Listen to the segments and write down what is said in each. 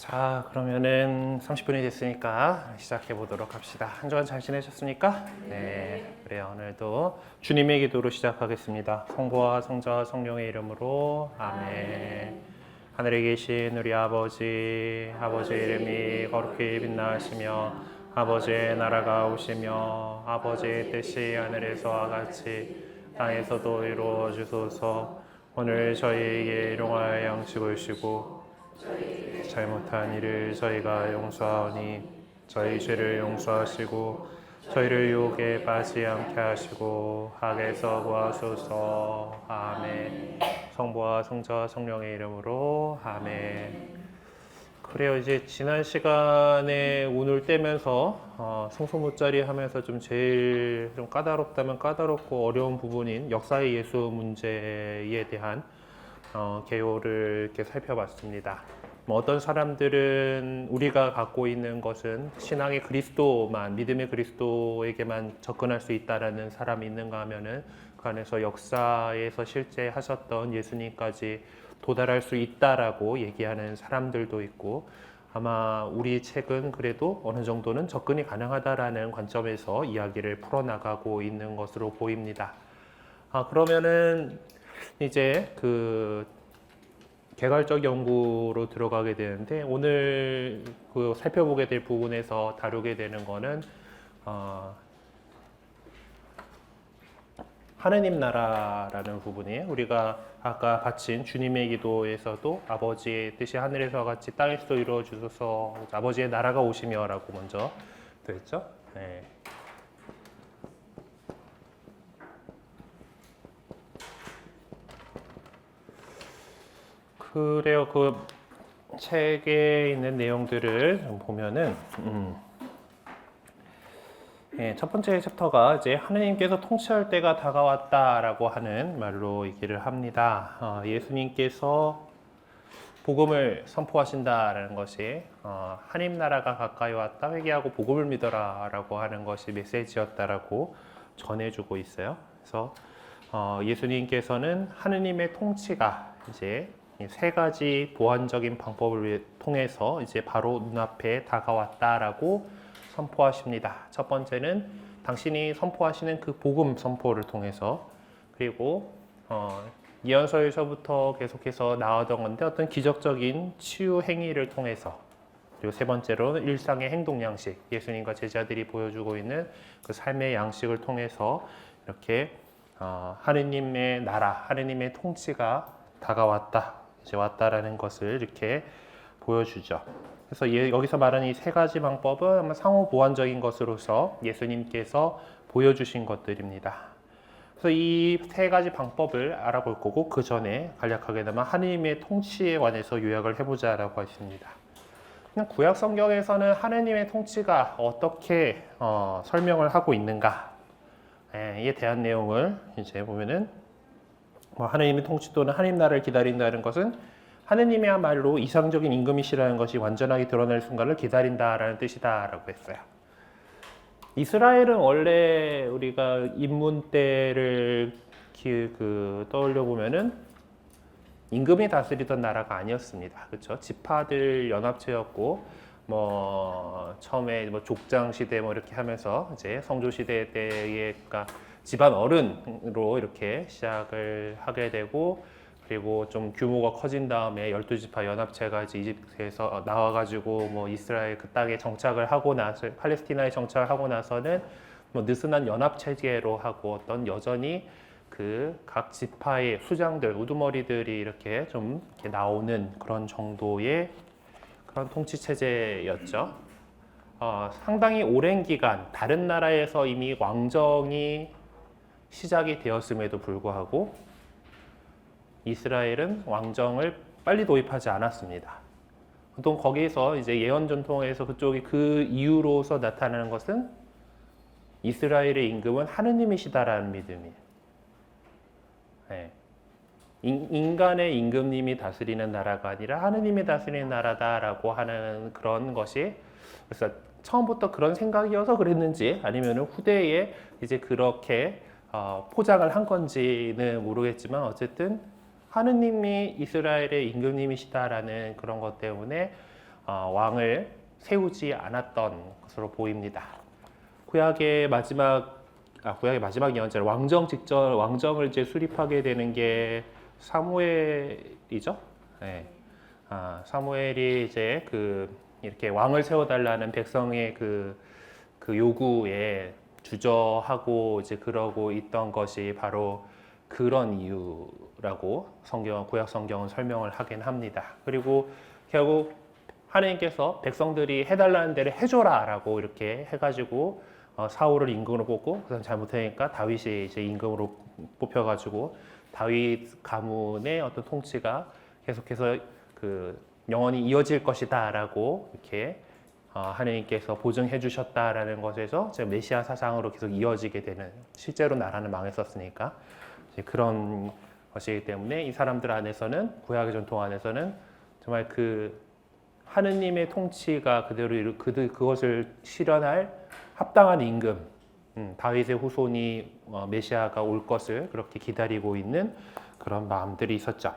자, 그러면은 30분이 됐으니까 시작해 보도록 합시다. 한 주간 잘 지내셨습니까? 네. 그래요. 오늘도 주님의 기도로 시작하겠습니다. 성부와 성자와 성령의 이름으로 아멘. 하늘에 계신 우리 아버지의 이름이 거룩히 빛나시며 아버지의 나라가 오시며 아버지의 뜻이 하늘에서와 같이 땅에서도 이루어 주소서. 오늘 저희에게 일용할 양식을 주시고 잘못한 일을 저희가 용서하오니 저희 죄를 용서하시고 저희를 유혹에 빠지지 않게 하시고 악에서 구하소서. 아멘. 성부와 성자와 성령의 이름으로 아멘. 그래요. 이제 지난 시간에 운을 떼면서 성소문자리 하면서 좀 제일 좀 까다롭다면 까다롭고 어려운 부분인 역사의 예수 문제에 대한 개요를 이렇게 살펴봤습니다. 어떤 사람들은 우리가 갖고 있는 것은 신앙의 그리스도만, 믿음의 그리스도에게만 접근할 수 있다라는 사람이 있는가 하면은 그 안에서 역사에서 실제 하셨던 예수님까지 도달할 수 있다라고 얘기하는 사람들도 있고, 아마 우리 책은 그래도 어느 정도는 접근이 가능하다라는 관점에서 이야기를 풀어나가고 있는 것으로 보입니다. 그러면은 이제 그 개괄적 연구로 들어가게 되는데, 오늘 그 살펴보게 될 부분에서 다루게 되는 거는 하느님 나라라는 부분이에요. 우리가 아까 바친 주님의 기도에서도 아버지의 뜻이 하늘에서와 같이 땅에서도 이루어 주소서, 아버지의 나라가 오시며라고 먼저 됐죠. 네. 그래요. 그 책에 있는 내용들을 좀 보면은 첫 번째 챕터가 이제 하느님께서 통치할 때가 다가왔다라고 하는 말로 얘기를 합니다. 예수님께서 복음을 선포하신다라는 것이 하나님 나라가 가까이 왔다, 회개하고 복음을 믿어라라고 하는 것이 메시지였다라고 전해주고 있어요. 그래서 예수님께서는 하느님의 통치가 이제 세 가지 보완적인 방법을 통해서 이제 바로 눈앞에 다가왔다라고 선포하십니다. 첫 번째는 당신이 선포하시는 그 복음 선포를 통해서, 그리고 예언서에서부터 계속해서 나오던 건데 어떤 기적적인 치유 행위를 통해서, 그리고 세 번째로는 일상의 행동 양식, 예수님과 제자들이 보여주고 있는 그 삶의 양식을 통해서 이렇게 하느님의 나라, 하느님의 통치가 다가왔다, 이제 왔다라는 것을 이렇게 보여주죠. 그래서 여기서 말하는 이 세 가지 방법은 아마 상호 보완적인 것으로서 예수님께서 보여주신 것들입니다. 그래서 이 세 가지 방법을 알아볼 거고, 그 전에 간략하게나마 하느님의 통치에 관해서 요약을 해보자라고 하십니다. 그냥 구약 성경에서는 하느님의 통치가 어떻게 설명을 하고 있는가, 이에 대한 내용을 이제 보면은, 하느님의 통치 또는 하느님 나라를 기다린다는 것은 하느님이야말로 이상적인 임금이시라는 것이 완전하게 드러날 순간을 기다린다라는 뜻이다라고 했어요. 이스라엘은 원래 우리가 입문 때를 떠올려 보면은 임금이 다스리던 나라가 아니었습니다. 그렇죠? 지파들 연합체였고, 처음에 족장 시대 이렇게 하면서 이제 성조 시대 때에 집안 어른으로 이렇게 시작을 하게 되고, 그리고 좀 규모가 커진 다음에 12지파 연합체가 이제 이집트에서 나와가지고 이스라엘 그 땅에 정착을 하고 나서, 팔레스티나에 정착을 하고 나서는 느슨한 연합체계로 하고, 어떤 여전히 그 각 지파의 수장들, 우두머리들이 이렇게 좀 이렇게 나오는 그런 정도의 그런 통치 체제였죠. 상당히 오랜 기간 다른 나라에서 이미 왕정이 시작이 되었음에도 불구하고 이스라엘은 왕정을 빨리 도입하지 않았습니다. 보통 거기서 이제 예언 전통에서 그쪽이 그 이유로서 나타나는 것은 이스라엘의 임금은 하느님이시다라는 믿음이에요. 네. 인간의 임금님이 다스리는 나라가 아니라 하느님이 다스리는 나라다라고 하는 그런 것이, 그래서 처음부터 그런 생각이어서 그랬는지 아니면 후대에 이제 그렇게 포장을 한 건지는 모르겠지만, 어쨌든 하느님이 이스라엘의 임금님이시다라는 그런 것 때문에 왕을 세우지 않았던 것으로 보입니다. 구약의 마지막 예언자는 왕정을 이제 수립하게 되는 게 사무엘이죠. 네. 사무엘이 이제 이렇게 왕을 세워달라는 백성의 그 요구에 주저하고 이제 그러고 있던 것이 바로 그런 이유라고 구약 성경은 설명을 하긴 합니다. 그리고 결국 하나님께서 백성들이 해달라는 대로 해줘라라고 이렇게 해가지고 사울을 임금으로 뽑고 그다음 잘못하니까 다윗이 이제 임금으로 뽑혀가지고 다윗 가문의 어떤 통치가 계속해서 영원히 이어질 것이다라고 이렇게 하나님께서 보증해 주셨다라는 것에서 메시아 사상으로 계속 이어지게 되는, 실제로 나라는 망했었으니까 그런 것이기 때문에 이 사람들 안에서는, 구약의 전통 안에서는 정말 하느님의 통치가 그대로 그것을 실현할 합당한 임금, 다윗의 후손이 메시아가 올 것을 그렇게 기다리고 있는 그런 마음들이 있었죠.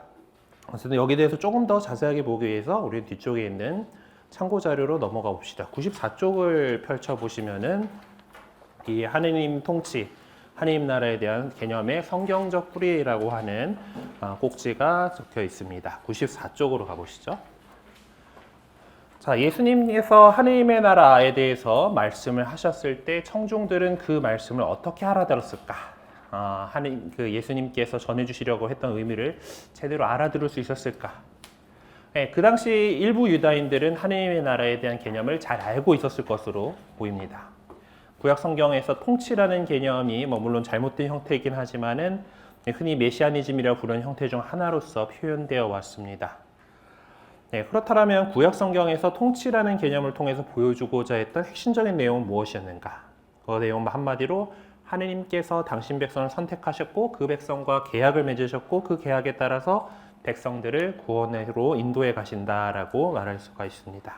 어쨌든 여기에 대해서 조금 더 자세하게 보기 위해서 우리 뒤쪽에 있는 참고 자료로 넘어가 봅시다. 94쪽을 펼쳐보시면은 이 하느님 통치, 하느님 나라에 대한 개념의 성경적 뿌리라고 하는 꼭지가 적혀 있습니다. 94쪽으로 가보시죠. 자, 예수님께서 하느님의 나라에 대해서 말씀을 하셨을 때 청중들은 그 말씀을 어떻게 알아들었을까? 예수님께서 전해주시려고 했던 의미를 제대로 알아들을 수 있었을까? 네, 그 당시 일부 유다인들은 하느님의 나라에 대한 개념을 잘 알고 있었을 것으로 보입니다. 구약 성경에서 통치라는 개념이 물론 잘못된 형태이긴 하지만은 흔히 메시아니즘이라고 부르는 형태 중 하나로서 표현되어 왔습니다. 네, 그렇다면 구약 성경에서 통치라는 개념을 통해서 보여주고자 했던 핵심적인 내용은 무엇이었는가? 그 내용은 한마디로 하느님께서 당신 백성을 선택하셨고 그 백성과 계약을 맺으셨고 그 계약에 따라서 백성들을 구원으로 인도해 가신다라고 말할 수가 있습니다.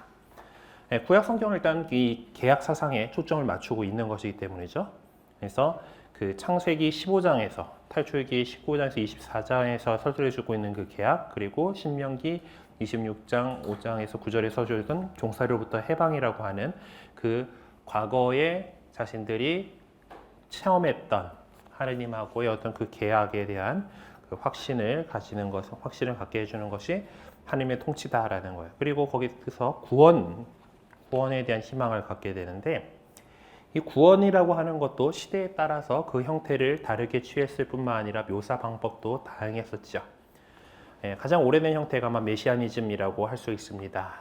네, 구약 성경은 일단 이 계약 사상에 초점을 맞추고 있는 것이기 때문이죠. 그래서 창세기 15장에서 탈출기 19장에서 24장에서 설설해주고 있는 그 계약, 그리고 신명기 26장 5장에서 9절에 서주던 종살이로부터 해방이라고 하는 그 과거에 자신들이 체험했던 하느님하고의 어떤 그 계약에 대한 그 확신을 갖게 해주는 것이 하느님의 통치다라는 거예요. 그리고 거기서 구원에 대한 희망을 갖게 되는데, 이 구원이라고 하는 것도 시대에 따라서 그 형태를 다르게 취했을 뿐만 아니라 묘사 방법도 다양했었죠. 가장 오래된 형태가 아마 메시아니즘이라고 할 수 있습니다.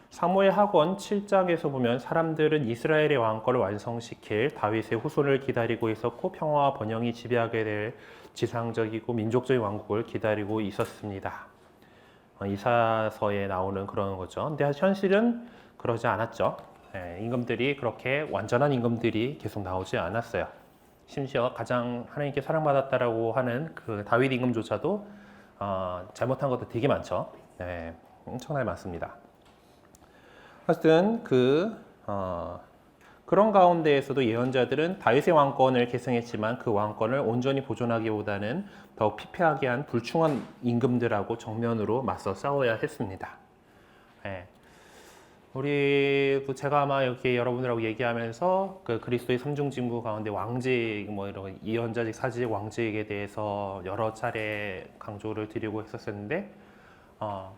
사무엘하권 7장에서 보면 사람들은 이스라엘의 왕권을 완성시킬 다윗의 후손을 기다리고 있었고 평화와 번영이 지배하게 될 지상적이고 민족적인 왕국을 기다리고 있었습니다. 이사서에 나오는 그런 거죠. 근데 현실은 그러지 않았죠. 임금들이 그렇게 완전한 임금들이 계속 나오지 않았어요. 심지어 가장 하나님께 사랑받았다라고 하는 그 다윗 임금조차도 잘못한 것도 되게 많죠. 엄청나게 많습니다. 어쨌든 그런 가운데에서도 예언자들은 다윗의 왕권을 계승했지만 그 왕권을 온전히 보존하기보다는 더욱 피폐하게 한 불충한 임금들하고 정면으로 맞서 싸워야 했습니다. 우리도 제가 아마 이렇게 여러분들하고 얘기하면서 그 그리스도의 삼중직무 가운데 왕직, 이런 예언자직, 사지직, 왕직에 대해서 여러 차례 강조를 드리고 했었는데,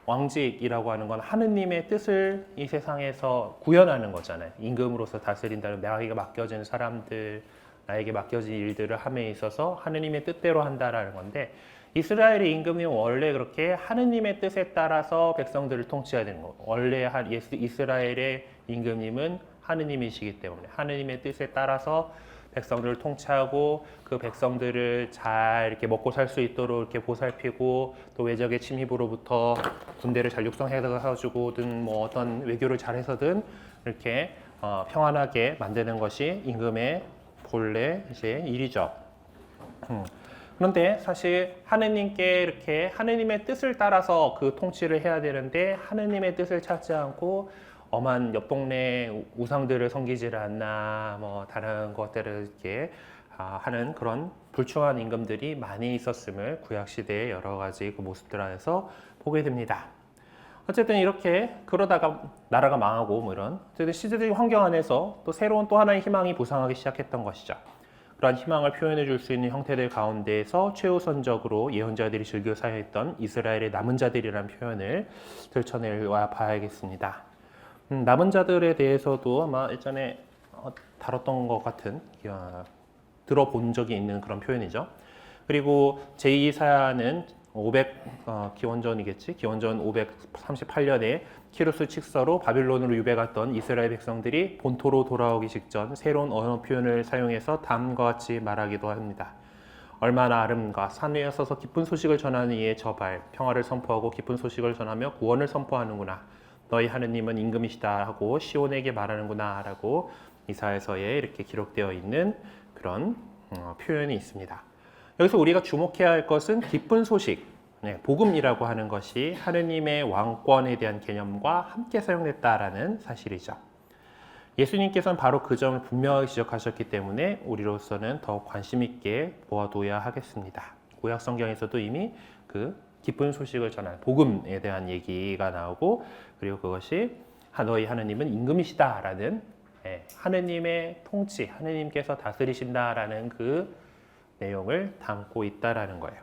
왕직이라고 하는 건 하느님의 뜻을 이 세상에서 구현하는 거잖아요. 임금으로서 다스린다는, 나에게 맡겨진 사람들, 나에게 맡겨진 일들을 함에 있어서 하느님의 뜻대로 한다라는 건데, 이스라엘의 임금이 원래 그렇게 하느님의 뜻에 따라서 백성들을 통치해야 되는 거예요. 원래 이스라엘의 임금님은 하느님이시기 때문에 하느님의 뜻에 따라서 백성들을 통치하고 그 백성들을 잘 이렇게 먹고 살 수 있도록 이렇게 보살피고, 또 외적의 침입으로부터 군대를 잘 육성해가지고든 어떤 외교를 잘해서든 이렇게 평안하게 만드는 것이 임금의 본래 이제 일이죠. 그런데 사실 하느님께 이렇게 하느님의 뜻을 따라서 그 통치를 해야 되는데 하느님의 뜻을 찾지 않고 엄한 옆 동네 우상들을 섬기지를 않나, 다른 것들을 이렇게 하는 그런 불충한 임금들이 많이 있었음을 구약 시대의 여러 가지 그 모습들 안에서 보게 됩니다. 어쨌든 이렇게 그러다가 나라가 망하고 뭐 이런 어쨌든 시대적인 환경 안에서 또 새로운 또 하나의 희망이 부상하기 시작했던 것이죠. 그러한 희망을 표현해 줄 수 있는 형태들 가운데에서 최우선적으로 예언자들이 즐겨 사용했던 이스라엘의 남은 자들이라는 표현을 들춰내와 봐야겠습니다. 남은 자들에 대해서도 아마 예전에 다뤘던 것 같은 들어본 적이 있는 그런 표현이죠. 그리고 제2사야는 기원전이겠지. 기원전 538년에 키루스 칙서로 바빌론으로 유배갔던 이스라엘 백성들이 본토로 돌아오기 직전 새로운 언어 표현을 사용해서 다음과 같이 말하기도 합니다. 얼마나 아름가 산 위에 서서 기쁜 소식을 전하는 이의 저발 평화를 선포하고 기쁜 소식을 전하며 구원을 선포하는구나. 너희 하느님은 임금이시다 하고 시온에게 말하는구나 라고 이사야서에 이렇게 기록되어 있는 그런 표현이 있습니다. 여기서 우리가 주목해야 할 것은 기쁜 소식, 복음이라고 하는 것이 하느님의 왕권에 대한 개념과 함께 사용됐다라는 사실이죠. 예수님께서는 바로 그 점을 분명하게 지적하셨기 때문에 우리로서는 더욱 관심 있게 보아둬야 하겠습니다. 구약 성경에서도 이미 그 기쁜 소식을 전한 복음에 대한 얘기가 나오고 그리고 그것이 너희 하느님은 임금이시다라는 하느님의 통치, 하느님께서 다스리신다라는 그 내용을 담고 있다라는 거예요.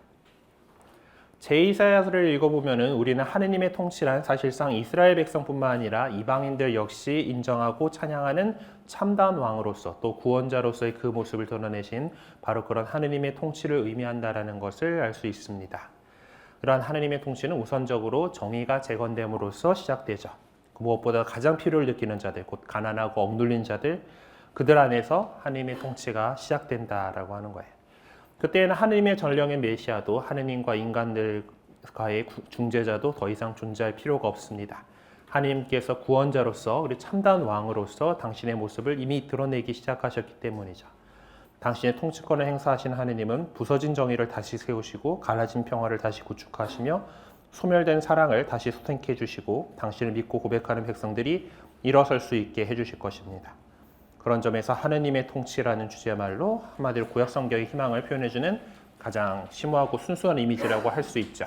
제2사야서를 읽어보면은 우리는 하느님의 통치란 사실상 이스라엘 백성뿐만 아니라 이방인들 역시 인정하고 찬양하는 참다운 왕으로서 또 구원자로서의 그 모습을 드러내신 바로 그런 하느님의 통치를 의미한다라는 것을 알 수 있습니다. 그러한 하느님의 통치는 우선적으로 정의가 재건됨으로써 시작되죠. 무엇보다 가장 필요를 느끼는 자들, 곧 가난하고 억눌린 자들, 그들 안에서 하느님의 통치가 시작된다라고 하는 거예요. 그때는 하느님의 전령의 메시아도 하느님과 인간들과의 중재자도 더 이상 존재할 필요가 없습니다. 하느님께서 구원자로서 그리고 참다운 왕으로서 당신의 모습을 이미 드러내기 시작하셨기 때문이죠. 당신의 통치권을 행사하신 하느님은 부서진 정의를 다시 세우시고 갈라진 평화를 다시 구축하시며 소멸된 사랑을 다시 소생케 해주시고 당신을 믿고 고백하는 백성들이 일어설 수 있게 해주실 것입니다. 그런 점에서 하느님의 통치라는 주제야말로 한마디로 구약 성경의 희망을 표현해주는 가장 심오하고 순수한 이미지라고 할 수 있죠.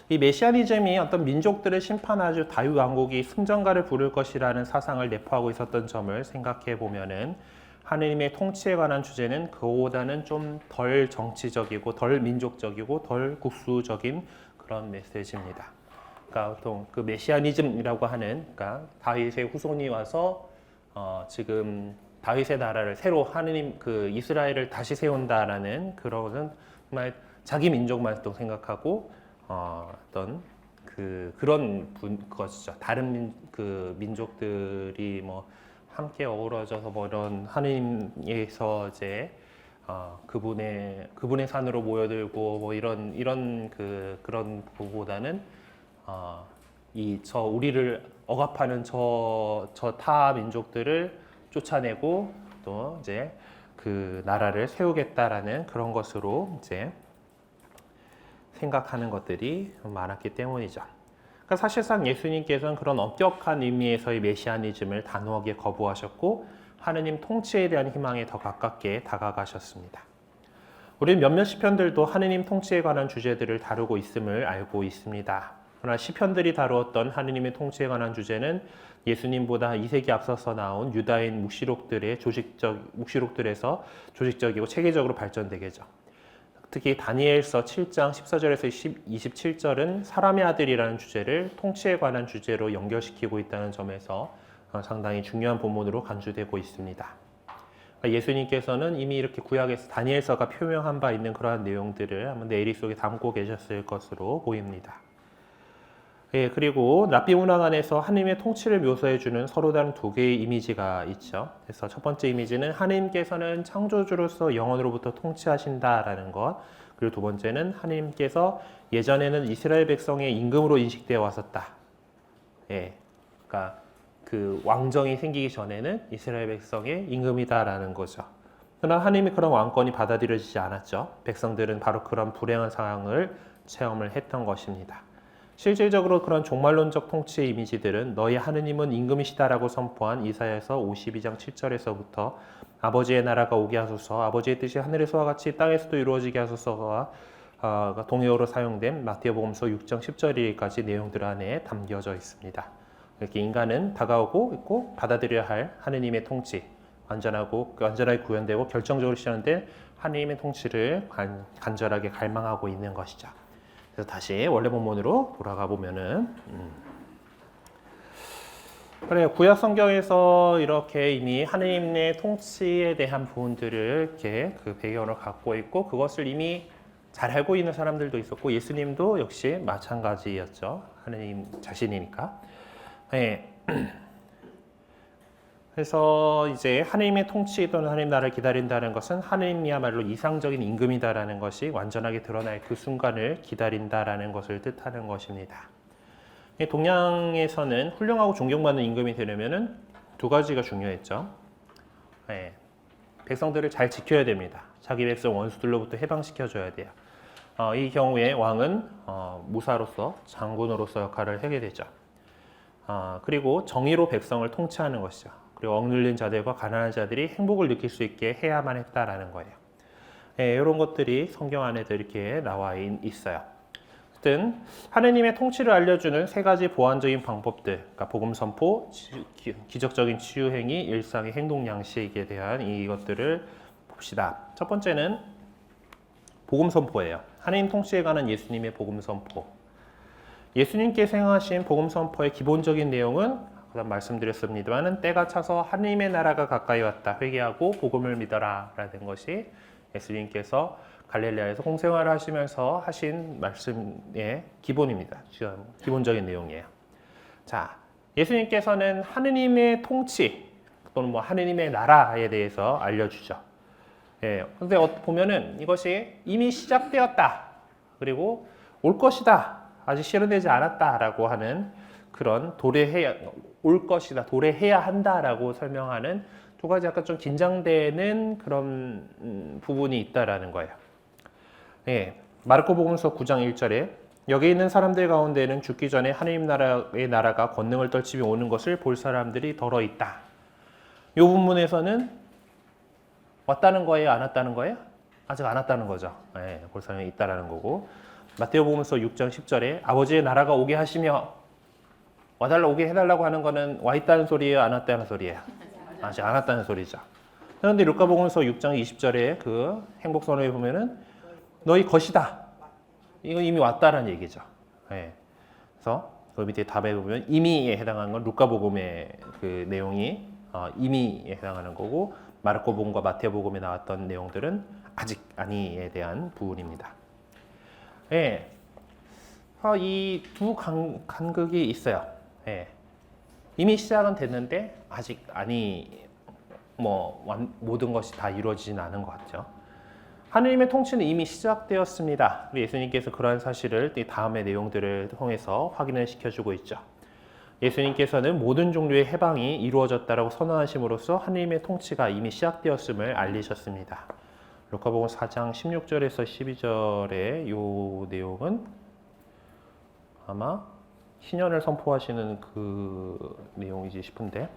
이 메시아니즘이 어떤 민족들을 심판하여 다윗왕국이 승전가를 부를 것이라는 사상을 내포하고 있었던 점을 생각해 보면은 하느님의 통치에 관한 주제는 그보다는 좀 덜 정치적이고 덜 민족적이고 덜 국수적인 그런 메시지입니다. 그러니까 보통 그 메시아니즘이라고 하는 그러니까 다윗의 후손이 와서 지금 다윗의 나라를 새로 하느님 그 이스라엘을 다시 세운다라는 그런 정말 자기 민족만 또 생각하고 어떤 그런 것이죠. 다른 민족들이 뭐 함께 어우러져서 뭐 이런 하느님에서 이제 그분의 산으로 모여들고 뭐 이런 그런 것보다는 우리를 억압하는 저 타 민족들을 쫓아내고 또 이제 그 나라를 세우겠다라는 그런 것으로 이제 생각하는 것들이 많았기 때문이죠. 그러니까 사실상 예수님께서는 그런 엄격한 의미에서의 메시아니즘을 단호하게 거부하셨고 하느님 통치에 대한 희망에 더 가깝게 다가가셨습니다. 우리는 몇몇 시편들도 하느님 통치에 관한 주제들을 다루고 있음을 알고 있습니다. 그러나 시편들이 다루었던 하느님의 통치에 관한 주제는 예수님보다 2세기 앞서서 나온 유다인 묵시록들에서 조직적이고 체계적으로 발전되겠죠. 특히 다니엘서 7장 14절에서 27절은 사람의 아들이라는 주제를 통치에 관한 주제로 연결시키고 있다는 점에서 상당히 중요한 본문으로 간주되고 있습니다. 예수님께서는 이미 이렇게 구약에서 다니엘서가 표명한 바 있는 그러한 내용들을 아마 내리 속에 담고 계셨을 것으로 보입니다. 그리고 랍비 문학 안에서 하느님의 통치를 묘사해주는 서로 다른 두 개의 이미지가 있죠. 그래서 첫 번째 이미지는 하느님께서는 창조주로서 영원으로부터 통치하신다라는 것. 그리고 두 번째는 하느님께서 예전에는 이스라엘 백성의 임금으로 인식되어 왔었다. 그러니까 그 왕정이 생기기 전에는 이스라엘 백성의 임금이다라는 거죠. 그러나 하느님이 그런 왕권이 받아들여지지 않았죠. 백성들은 바로 그런 불행한 상황을 체험을 했던 것입니다. 실질적으로 그런 종말론적 통치의 이미지들은 너희 하느님은 임금이시다라고 선포한 이사야서 52장 7절에서부터 아버지의 나라가 오게 하소서, 아버지의 뜻이 하늘에서와 같이 땅에서도 이루어지게 하소서가 동의어로 사용된 마태복음서 6장 10절까지 내용들 안에 담겨져 있습니다. 이렇게 인간은 다가오고 있고 받아들여야 할 하느님의 통치, 완전하게 구현되고 결정적으로 실현된 하느님의 통치를 간절하게 갈망하고 있는 것이죠. 그래서 다시 원래 본문으로 돌아가 보면은 그래요. 구약 성경에서 이렇게 이미 하느님의 통치에 대한 부분들을 이렇게 그 배경으로 갖고 있고 그것을 이미 잘 알고 있는 사람들도 있었고 예수님도 역시 마찬가지였죠. 하느님 자신이니까. 네. 그래서 이제 하느님의 통치 또는 하느님 나라를 기다린다는 것은 하느님이야말로 이상적인 임금이다라는 것이 완전하게 드러날 그 순간을 기다린다라는 것을 뜻하는 것입니다. 동양에서는 훌륭하고 존경받는 임금이 되려면은 두 가지가 중요했죠. 네. 백성들을 잘 지켜야 됩니다. 자기 백성 원수들로부터 해방시켜줘야 돼요. 이 경우에 왕은 무사로서 장군으로서 역할을 하게 되죠. 그리고 정의로 백성을 통치하는 것이죠. 그리고 억눌린 자들과 가난한 자들이 행복을 느낄 수 있게 해야만 했다라는 거예요. 네, 이런 것들이 성경 안에도 이렇게 나와 있어요. 어쨌든 하느님의 통치를 알려주는 세 가지 보완적인 방법들, 그러니까 복음 선포, 기적적인 치유 행위, 일상의 행동 양식에 대한 이것들을 봅시다. 첫 번째는 복음 선포예요. 하느님 통치에 관한 예수님의 복음 선포. 예수님께서 행하신 복음 선포의 기본적인 내용은 말씀드렸습니다만 때가 차서 하느님의 나라가 가까이 왔다. 회개하고 복음을 믿어라 라는 것이 예수님께서 갈릴레아에서 공생활을 하시면서 하신 말씀의 기본입니다. 기본적인 내용이에요. 자, 예수님께서는 하느님의 통치 또는 하느님의 나라에 대해서 알려주죠. 예, 근데 보면은 이것이 이미 시작되었다. 그리고 올 것이다. 아직 실현되지 않았다라고 하는 그런 올 것이다, 도래해야 한다라고 설명하는 두 가지 약간 좀 긴장되는 그런 부분이 있다라는 거예요. 예, 마르코복음서 9장 1절에 여기 있는 사람들 가운데는 죽기 전에 하느님 나라의 나라가 권능을 떨치며 오는 것을 볼 사람들이 더러 있다. 이 부분에서는 왔다는 거예요, 안 왔다는 거예요? 아직 안 왔다는 거죠. 예, 볼 사람이 있다라는 거고. 마태복음서 6장 10절에 아버지의 나라가 오게 하시며 오게 해달라고 하는 거는 와 있다는 소리예요, 안 왔다는 소리예요? 아직 안 왔다는 소리죠. 그런데 루카복음서 6장 20절에 그 행복선언에 보면은 너희 것이다. 이거 이미 왔다는 얘기죠. 네. 그래서 그 밑에 답에 보면 이미에 해당하는 건 루카복음의 그 내용이 이미에 해당하는 거고 마르코복음과 마태복음에 나왔던 내용들은 아직 아니에 대한 부분입니다. 네. 이 두 간극이 있어요. 네. 이미 시작은 됐는데 아직 모든 것이 다 이루어지진 않은 것 같죠. 하느님의 통치는 이미 시작되었습니다. 예수님께서 그러한 사실을 다음의 내용들을 통해서 확인을 시켜주고 있죠. 예수님께서는 모든 종류의 해방이 이루어졌다라고 선언하심으로써 하느님의 통치가 이미 시작되었음을 알리셨습니다. 루카복음 4장 16절에서 12절의 이 내용은 아마 신년을 선포하시는 그 내용이지 싶은데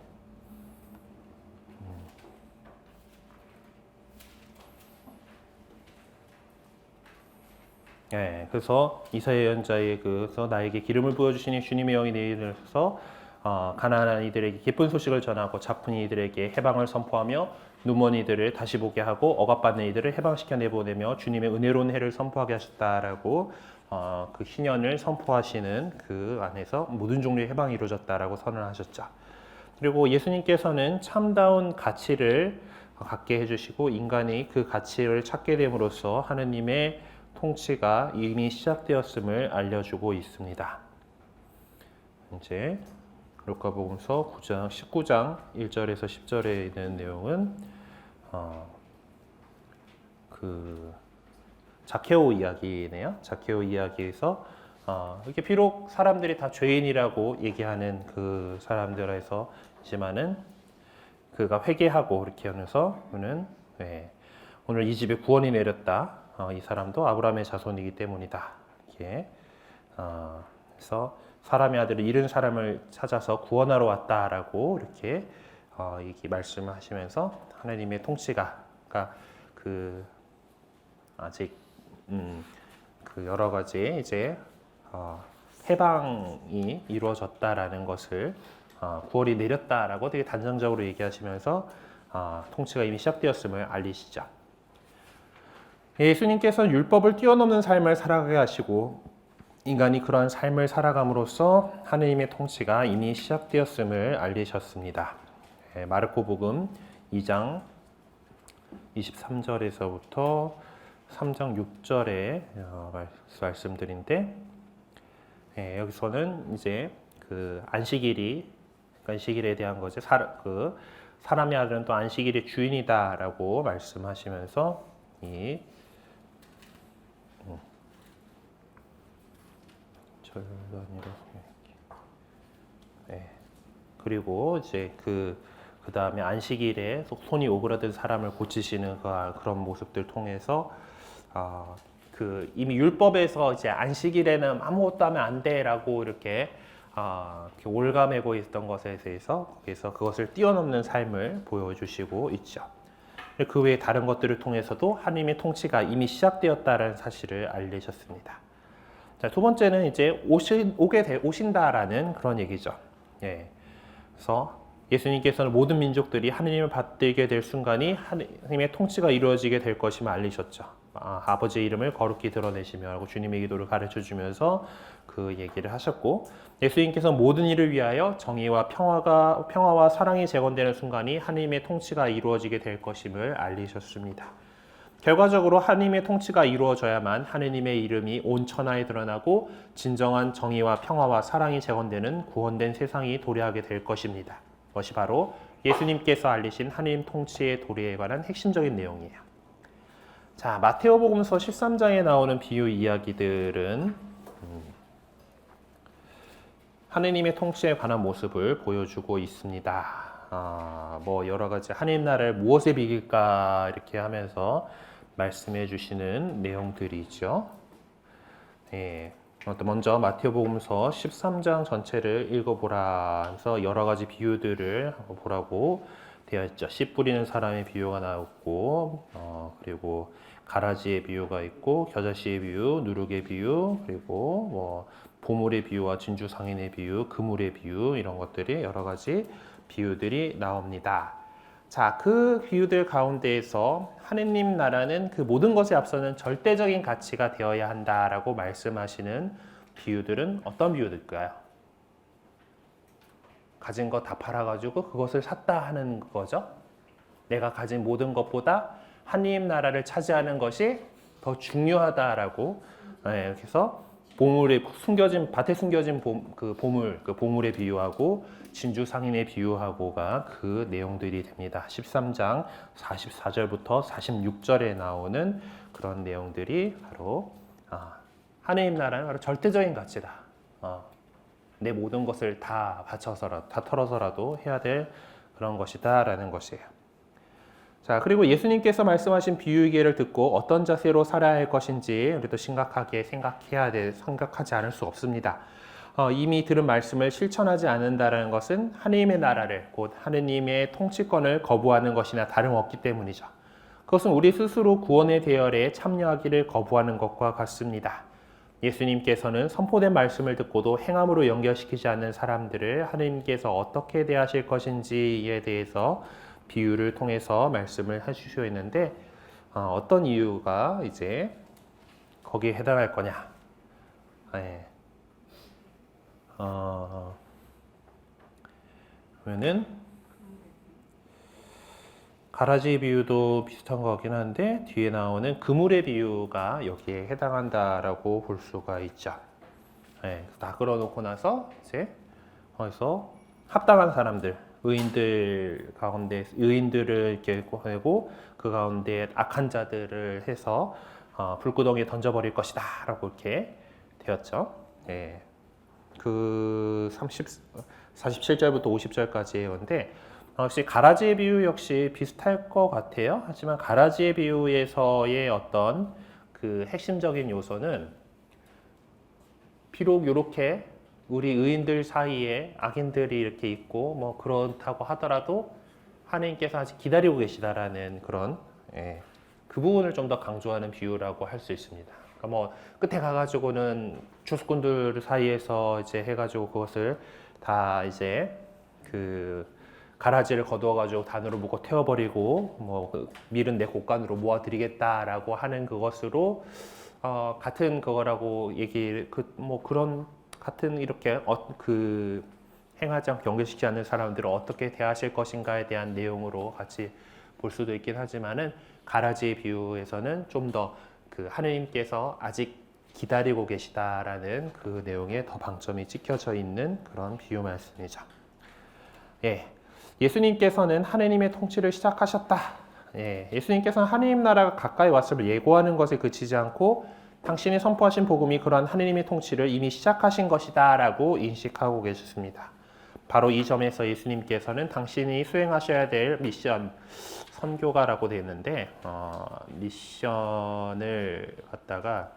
예, 그래서 이사야 예언자의 그래서 나에게 기름을 부어주시니 주님의 영이 내 위에 있어서 가난한 이들에게 기쁜 소식을 전하고 자푼 이들에게 해방을 선포하며 눈먼 이들을 다시 보게 하고 억압받는 이들을 해방시켜 내보내며 주님의 은혜로운 해를 선포하게 하셨다라고 그 희년을 선포하시는 그 안에서 모든 종류의 해방이 이루어졌다라고 선언하셨죠. 그리고 예수님께서는 참다운 가치를 갖게 해주시고 인간이 그 가치를 찾게 됨으로써 하느님의 통치가 이미 시작되었음을 알려주고 있습니다. 이제 루카복음서 19장 1절에서 10절에 있는 내용은 그 자케오 이야기네요. 자케오 이야기에서 이렇게 비록 사람들이 다 죄인이라고 얘기하는 그 사람들에서 있지만은 그가 회개하고 이렇게 하면서 그는 오늘 이 집에 구원이 내렸다. 이 사람도 아브라함의 자손이기 때문이다. 이렇게 그래서 사람의 아들을 잃은 사람을 찾아서 구원하러 왔다라고 이렇게 말씀을 하시면서 하나님의 통치가 그러니까 그 아직 그 여러 가지 이제 해방이 이루어졌다라는 것을 9월이 내렸다라고 되게 단정적으로 얘기하시면서 통치가 이미 시작되었음을 알리시죠. 예수님께서는 율법을 뛰어넘는 삶을 살아가게 하시고 인간이 그러한 삶을 살아감으로써 하느님의 통치가 이미 시작되었음을 알리셨습니다. 마르코복음 2장 23절에서부터 3장 6절에 말씀드린데 여기서는 이제 그 안식일에 대한 것이 사람의 아들은 또 안식일의 주인이다라고 말씀하시면서 이 그리고 이제 그 다음에 안식일에 손이 오그라든 사람을 고치시는 그런 모습들 통해서 이미 율법에서 이제 안식일에는 아무것도 하면 안 돼라고 이렇게 올가매고 있던 것에 대해서 거기서 그것을 뛰어넘는 삶을 보여주시고 있죠. 그 외에 다른 것들을 통해서도 하나님의 통치가 이미 시작되었다는 사실을 알리셨습니다. 자, 두 번째는 이제 오신다라는 그런 얘기죠. 그래서 예수님께서는 모든 민족들이 하느님을 받들게 될 순간이 하느님의 통치가 이루어지게 될 것임을 알리셨죠. 아버지의 이름을 거룩히 드러내시며 하고 주님의 기도를 가르쳐주면서 그 얘기를 하셨고, 예수님께서 모든 일을 위하여 정의와 평화와 사랑이 재건되는 순간이 하느님의 통치가 이루어지게 될 것임을 알리셨습니다. 결과적으로 하느님의 통치가 이루어져야만 하느님의 이름이 온 천하에 드러나고 진정한 정의와 평화와 사랑이 재건되는 구원된 세상이 도래하게 될 것입니다. 그것이 바로 예수님께서 알리신 하느님 통치의 도래에 관한 핵심적인 내용이에요. 자, 마테오복음서 13장에 나오는 비유 이야기들은 하느님의 통치에 관한 모습을 보여주고 있습니다. 여러 가지 하느님 나라를 무엇에 비길까 이렇게 하면서 말씀해 주시는 내용들이죠. 먼저 마테오복음서 13장 전체를 읽어보라 해서 여러 가지 비유들을 보라고 되어 있죠. 씨 뿌리는 사람의 비유가 나왔고, 그리고 가라지의 비유가 있고, 겨자씨의 비유, 누룩의 비유, 그리고 보물의 비유와 진주 상인의 비유, 그물의 비유, 이런 것들이 여러 가지 비유들이 나옵니다. 자, 그 비유들 가운데에서 하느님 나라는 그 모든 것에 앞서는 절대적인 가치가 되어야 한다라고 말씀하시는 비유들은 어떤 비유들일까요? 가진 거 다 팔아가지고 그것을 샀다 하는 거죠. 내가 가진 모든 것보다 하느님 나라를 차지하는 것이 더 중요하다라고. 그래서 밭에 숨겨진 보물에 비유하고 진주 상인에 비유하고가 그 내용들이 됩니다. 13장 44절부터 46절에 나오는 그런 내용들이 바로 하느님 나라는 바로 절대적인 가치다. 내 모든 것을 다 바쳐서라도, 다 털어서라도 해야 될 그런 것이다라는 것이에요. 자, 그리고 예수님께서 말씀하신 비유계를 듣고 어떤 자세로 살아야 할 것인지 우리도 심각하게 생각하지 않을 수 없습니다. 이미 들은 말씀을 실천하지 않는다는 것은 하느님의 나라를, 곧 하느님의 통치권을 거부하는 것이나 다름없기 때문이죠. 그것은 우리 스스로 구원의 대열에 참여하기를 거부하는 것과 같습니다. 예수님께서는 선포된 말씀을 듣고도 행함으로 연결시키지 않는 사람들을 하느님께서 어떻게 대하실 것인지에 대해서 비유를 통해서 말씀을 해주시고 있는데, 어떤 이유가 이제 거기에 해당할 거냐? 그러면은 가라지 비유도 비슷한 것 같긴 한데 뒤에 나오는 그물의 비유가 여기에 해당한다라고 볼 수가 있죠. 다 끌어놓고 나서 이제 거기서 합당한 사람들, 의인들 가운데 의인들을 이렇게 보내고 그 가운데 악한 자들을 해서 불구덩이에 던져버릴 것이다라고 이렇게 되었죠. 그 47절부터 50절까지인데 역시 가라지의 비유 역시 비슷할 것 같아요. 하지만 가라지의 비유에서의 어떤 그 핵심적인 요소는 비록 이렇게 우리 의인들 사이에 악인들이 이렇게 있고 그렇다고 하더라도 하나님께서 아직 기다리고 계시다라는 그런 그 부분을 좀 더 강조하는 비유라고 할 수 있습니다. 그러니까 뭐 끝에 가가지고는 주수꾼들 사이에서 이제 해가지고 그것을 다 이제 그 가라지를 거두어가지고 단으로 묶어 태워버리고 뭐그 밀은 내 곳간으로 모아드리겠다라고 하는 그것으로 같은 그거라고 얘기 뭐 그런 같은 이렇게 그 행하지 않고 연결시키지 않는 사람들을 어떻게 대하실 것인가에 대한 내용으로 같이 볼 수도 있긴 하지만은 가라지의 비유에서는 좀 더 그 하느님께서 아직 기다리고 계시다라는 그 내용에 더 방점이 찍혀져 있는 그런 비유 말씀이죠. 예, 예수님께서는 하느님의 통치를 시작하셨다. 예, 예수님께서는 하느님 나라가 가까이 왔음을 예고하는 것에 그치지 않고 당신이 선포하신 복음이 그러한 하느님의 통치를 이미 시작하신 것이다 라고 인식하고 계셨습니다. 바로 이 점에서 예수님께서는 당신이 수행하셔야 될 미션, 선교가라고 되어 있는데 미션을 갖다가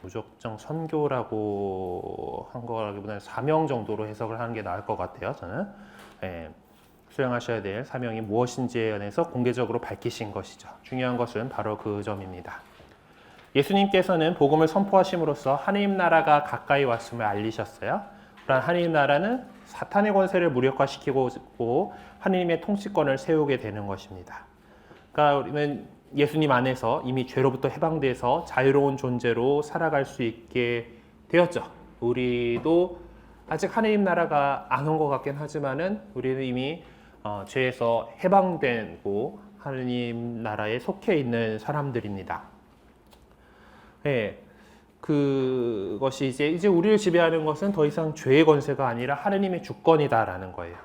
무적정 선교라고 한 거라기보다는 사명 정도로 해석을 하는 게 나을 것 같아요. 저는 예, 수행하셔야 될 사명이 무엇인지에 관해서 공개적으로 밝히신 것이죠. 중요한 것은 바로 그 점입니다. 예수님께서는 복음을 선포하심으로써 하느님 나라가 가까이 왔음을 알리셨어요. 그러한 하느님 나라는 사탄의 권세를 무력화시키고 하느님의 통치권을 세우게 되는 것입니다. 그러니까 우리는 예수님 안에서 이미 죄로부터 해방돼서 자유로운 존재로 살아갈 수 있게 되었죠. 우리도 아직 하느님 나라가 안 온 것 같긴 하지만은 우리는 이미 죄에서 해방되고 하느님 나라에 속해 있는 사람들입니다. 네, 그것이 이제 우리를 지배하는 것은 더 이상 죄의 권세가 아니라 하느님의 주권이다라는 거예요.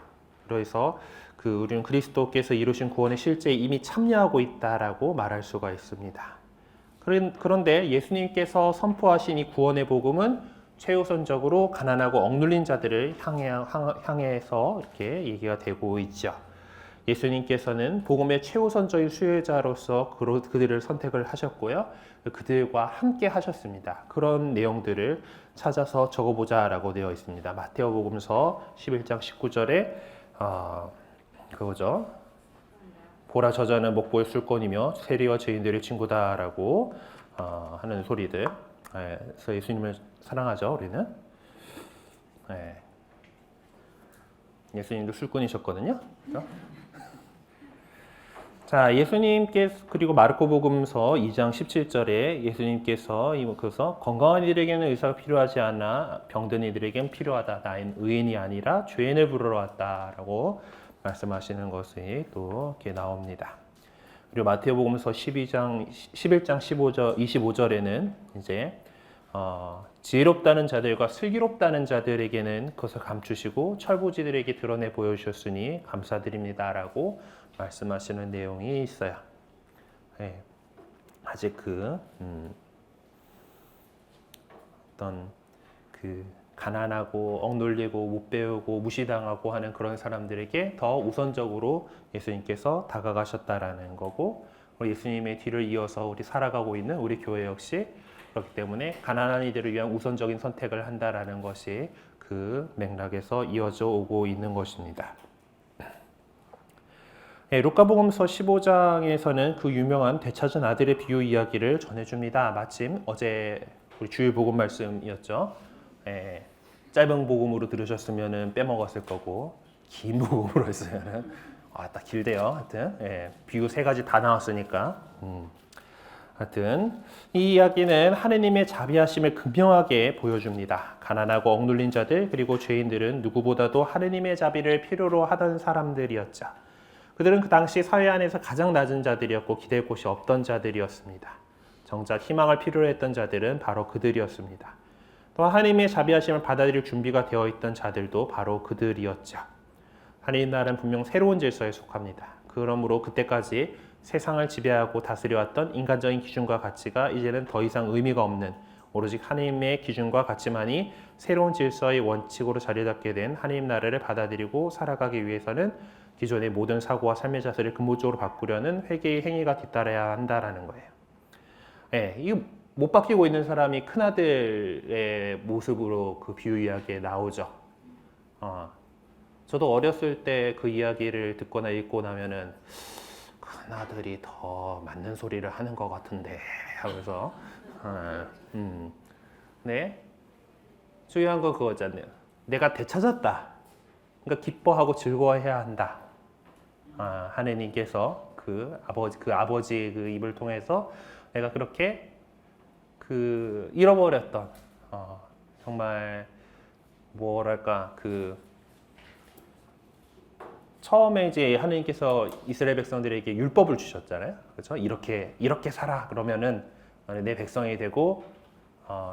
그래서 우리는 그리스도께서 이루신 구원의 실제에 이미 참여하고 있다라고 말할 수가 있습니다. 그런데 예수님께서 선포하신 이 구원의 복음은 최우선적으로 가난하고 억눌린 자들을 향해서 이렇게 얘기가 되고 있죠. 예수님께서는 복음의 최우선적인 수혜자로서 그들을 선택을 하셨고요. 그들과 함께 하셨습니다. 그런 내용들을 찾아서 적어보자라고 되어 있습니다. 마태오복음서 11장 19절에 그거죠. 보라 저자는 목보의 술꾼이며 세리와 죄인들의 친구다라고 하는 소리들. 그래서 예수님을 사랑하죠, 우리는. 예수님도 술꾼이셨거든요. 그렇죠? 자, 예수님께서 그리고 마르코복음서 2장 17절에 예수님께서 그래서 건강한 이들에게는 의사가 필요하지 않아 병든 이들에게는 필요하다. 나는 의인이 아니라 죄인을 부르러 왔다라고 말씀하시는 것이 또 이렇게 나옵니다. 그리고 마태복음서 11장 25절에는 이제 지혜롭다는 자들과 슬기롭다는 자들에게는 그것을 감추시고 철부지들에게 드러내 보여주셨으니 감사드립니다라고 말씀하시는 내용이 있어요. 네. 아직 어떤 가난하고 억눌리고 못 배우고 무시당하고 하는 그런 사람들에게 더 우선적으로 예수님께서 다가가셨다라는 거고, 예수님의 뒤를 이어서 우리 살아가고 있는 우리 교회 역시 그렇기 때문에 가난한 이들을 위한 우선적인 선택을 한다라는 것이 그 맥락에서 이어져 오고 있는 것입니다. 루카복음서 15장에서는 그 유명한 되찾은 아들의 비유 이야기를 전해줍니다. 마침 어제 우리 주일 복음 말씀이었죠. 짧은 복음으로 들으셨으면 빼먹었을 거고 긴 복음으로 했으면 딱 길대요. 하여튼 비유 3가지 다 나왔으니까 하여튼 이 이야기는 하느님의 자비하심을 극명하게 보여줍니다. 가난하고 억눌린 자들 그리고 죄인들은 누구보다도 하느님의 자비를 필요로 하던 사람들이었죠. 그들은 그 당시 사회 안에서 가장 낮은 자들이었고 기댈 곳이 없던 자들이었습니다. 정작 희망을 필요로 했던 자들은 바로 그들이었습니다. 또한 하나님의 자비하심을 받아들일 준비가 되어 있던 자들도 바로 그들이었죠. 하나님 나라는 분명 새로운 질서에 속합니다. 그러므로 그때까지 세상을 지배하고 다스려왔던 인간적인 기준과 가치가 이제는 더 이상 의미가 없는 오로지 하나님의 기준과 가치만이 새로운 질서의 원칙으로 자리 잡게 된 하나님 나라를 받아들이고 살아가기 위해서는 기존의 모든 사고와 삶의 자세를 근본적으로 바꾸려는 회개의 행위가 뒤따라야 한다라는 거예요. 이거 못 바뀌고 있는 사람이 큰아들의 모습으로 그 비유 이야기에 나오죠. 저도 어렸을 때 그 이야기를 듣거나 읽고 나면은 큰아들이 더 맞는 소리를 하는 것 같은데 하면서 네. 중요한 건 그거잖아요. 내가 되찾았다. 그러니까 기뻐하고 즐거워해야 한다. 하느님께서 그 아버지 그 입을 통해서 내가 그렇게 그 잃어버렸던 정말 뭐랄까 그 처음에 이제 하느님께서 이스라엘 백성들에게 율법을 주셨잖아요. 그렇죠? 이렇게 살아. 그러면은 내 백성이 되고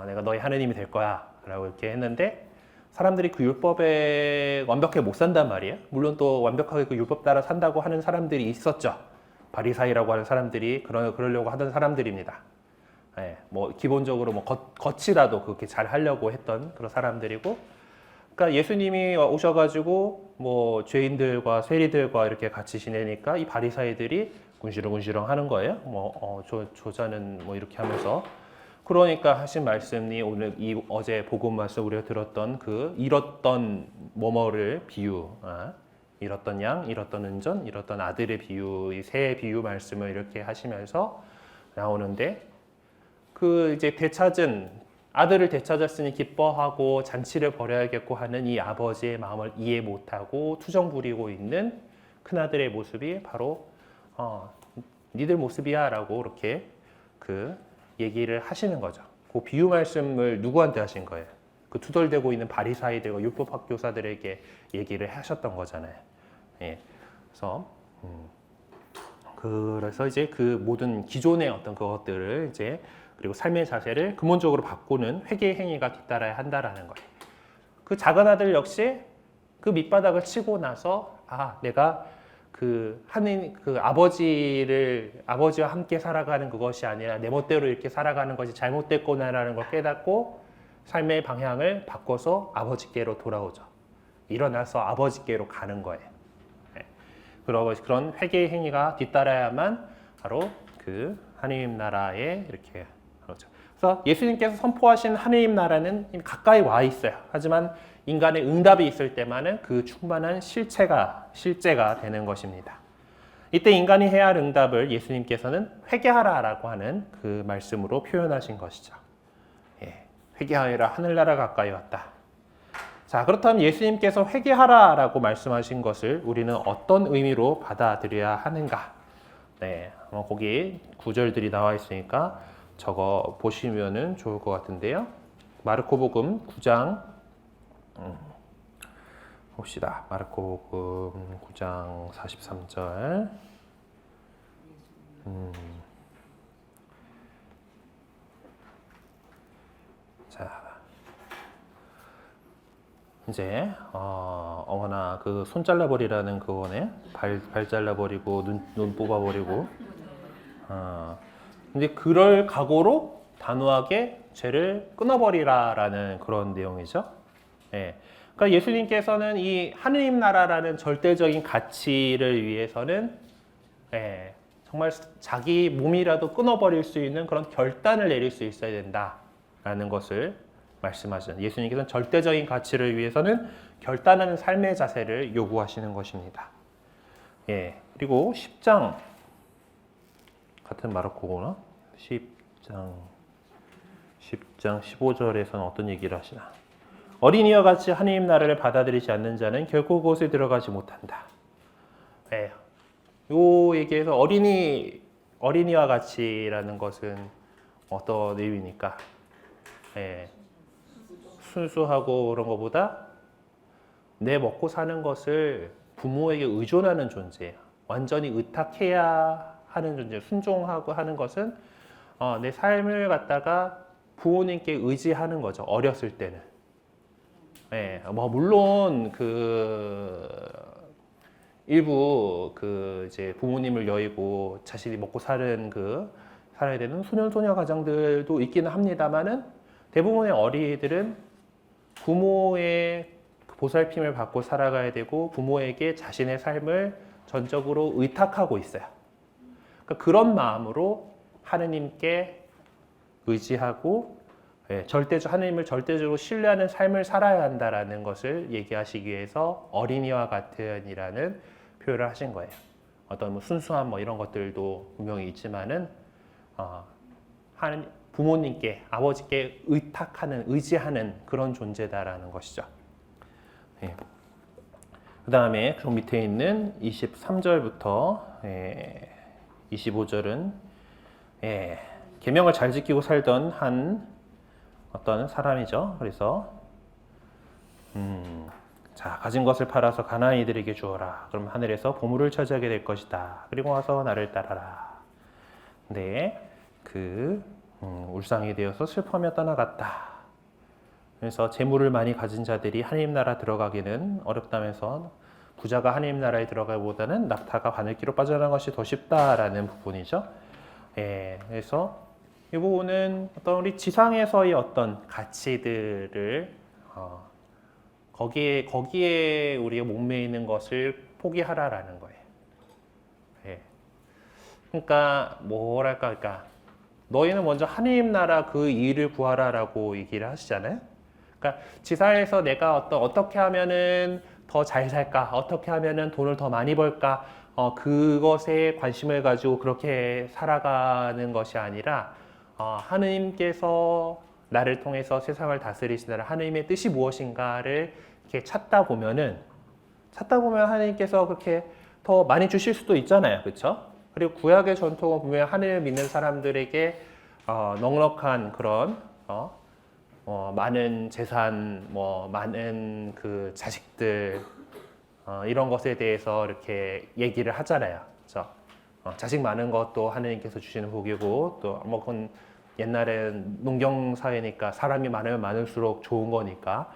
내가 너희 하느님이 될 거야라고 이렇게 했는데 사람들이 그 율법에 완벽하게 못 산단 말이에요. 물론 또 완벽하게 그 율법 따라 산다고 하는 사람들이 있었죠. 바리사이라고 하는 사람들이 그러려고 하던 사람들입니다. 예, 뭐 기본적으로 뭐 겉이라도 그렇게 잘 하려고 했던 그런 사람들이고, 그러니까 예수님이 오셔가지고 뭐 죄인들과 세리들과 이렇게 같이 지내니까 이 바리사이들이 군시렁군시렁 하는 거예요. 뭐 조자는 뭐 이렇게 하면서. 그러니까 하신 말씀이 오늘 어제 복음 말씀 우리가 들었던 그 잃었던 뭐뭐를 비유, 잃었던 양, 잃었던 은전, 잃었던 아들의 비유, 이 새 비유 말씀을 이렇게 하시면서 나오는데, 그 이제 아들을 되찾았으니 기뻐하고 잔치를 벌여야겠고 하는 이 아버지의 마음을 이해 못하고 투정 부리고 있는 큰아들의 모습이 바로 니들 모습이야라고 이렇게 그 얘기를 하시는 거죠. 그 비유 말씀을 누구한테 하신 거예요? 그 투덜대고 있는 바리사이들과 율법학 교사들에게 얘기를 하셨던 거잖아요. 예. 그래서 이제 그 모든 기존의 어떤 그것들을 이제 그리고 삶의 자세를 근본적으로 바꾸는 회개의 행위가 뒤따라야 한다라는 거예요. 그 작은 아들 역시 그 밑바닥을 치고 나서 내가 그 아버지와 함께 살아가는 그것이 아니라 내 멋대로 이렇게 살아가는 것이 잘못됐구나라는 걸 깨닫고 삶의 방향을 바꿔서 아버지께로 돌아오죠. 일어나서 아버지께로 가는 거예요. 네. 그런 회개의 행위가 뒤따라야만 바로 그 하느님 나라에 이렇게 그렇죠. 그래서 예수님께서 선포하신 하느님 나라는 가까이 와 있어요. 하지만 인간의 응답이 있을 때만은 그 충만한 실제가 되는 것입니다. 이때 인간이 해야 할 응답을 예수님께서는 회개하라라고 하는 그 말씀으로 표현하신 것이죠. 예, 회개하여라 하늘나라 가까이 왔다. 자, 그렇다면 예수님께서 회개하라라고 말씀하신 것을 우리는 어떤 의미로 받아들여야 하는가? 네, 거기 구절들이 나와 있으니까 적어 보시면은 좋을 것 같은데요. 마르코복음 9장 봅시다. 마르코복음 9장 43절. 자, 이제 어머나 그 손 잘라버리라는 그거네. 발 잘라버리고 눈 뽑아버리고. 근데 그럴 각오로 단호하게 죄를 끊어버리라라는 그런 내용이죠. 예. 그러니까 예수님께서는 이 하느님 나라라는 절대적인 가치를 위해서는 정말 자기 몸이라도 끊어버릴 수 있는 그런 결단을 내릴 수 있어야 된다라는 것을 말씀하시는, 예수님께서는 절대적인 가치를 위해서는 결단하는 삶의 자세를 요구하시는 것입니다. 예. 그리고 10장 같은 마르코구나. 10장 15절에서는 어떤 얘기를 하시나? 어린이와 같이 하느님 나라를 받아들이지 않는 자는 결코 그곳에 들어가지 못한다. 네. 요 얘기에서 어린이와 같이라는 것은 어떤 의미입니까? 네. 순수하고 그런 것보다 내 먹고 사는 것을 부모에게 의존하는 존재예요. 완전히 의탁해야 하는 존재, 순종하고 하는 것은 내 삶을 갖다가 부모님께 의지하는 거죠. 어렸을 때는. 네, 뭐 물론 일부 이제 부모님을 여의고 자신이 먹고 살아야 되는 소년 소녀 가정들도 있기는 합니다만은 대부분의 어린이들은 부모의 보살핌을 받고 살아가야 되고 부모에게 자신의 삶을 전적으로 의탁하고 있어요. 그러니까 그런 마음으로 하느님께 의지하고 하느님을 절대적으로 신뢰하는 삶을 살아야 한다라는 것을 얘기하시기 위해서 어린이와 같은이라는 표현을 하신 거예요. 어떤 순수함 이런 것들도 분명히 있지만은 부모님께, 아버지께 의탁하는, 의지하는 그런 존재다라는 것이죠. 예. 그 다음에 그 밑에 있는 23절부터 25절은 계명을 잘 지키고 살던 한 어떤 사람이죠. 그래서 자, 가진 것을 팔아서 가난한 이들에게 주어라. 그럼 하늘에서 보물을 차지하게 될 것이다. 그리고 와서 나를 따라라. 근데 울상이 되어서 슬퍼하며 떠나갔다. 그래서 재물을 많이 가진 자들이 하나님 나라 들어가기는 어렵다면서 부자가 하나님 나라에 들어가기보다는 낙타가 바늘기로 빠져나가는 것이 더 쉽다라는 부분이죠. 그래서 이 부분은 어떤 우리 지상에서의 어떤 가치들을 거기에 우리가 목매이는 것을 포기하라라는 거예요. 그러니까 그러니까 너희는 먼저 하나님 나라 그 일을 구하라라고 얘기를 하시잖아요. 그러니까 지상에서 내가 어떻게 하면은 더 잘 살까, 어떻게 하면은 돈을 더 많이 벌까, 그것에 관심을 가지고 그렇게 살아가는 것이 아니라 하느님께서 나를 통해서 세상을 다스리시느라 하느님의 뜻이 무엇인가를 이렇게 찾다 보면 하느님께서 그렇게 더 많이 주실 수도 있잖아요, 그렇죠? 그리고 구약의 전통을 보면 하느님을 믿는 사람들에게 넉넉한 그런 많은 재산, 많은 그 자식들 이런 것에 대해서 이렇게 얘기를 하잖아요, 그렇죠? 자식 많은 것도 하느님께서 주시는 복이고 또 그건 옛날엔 농경 사회니까 사람이 많으면 많을수록 좋은 거니까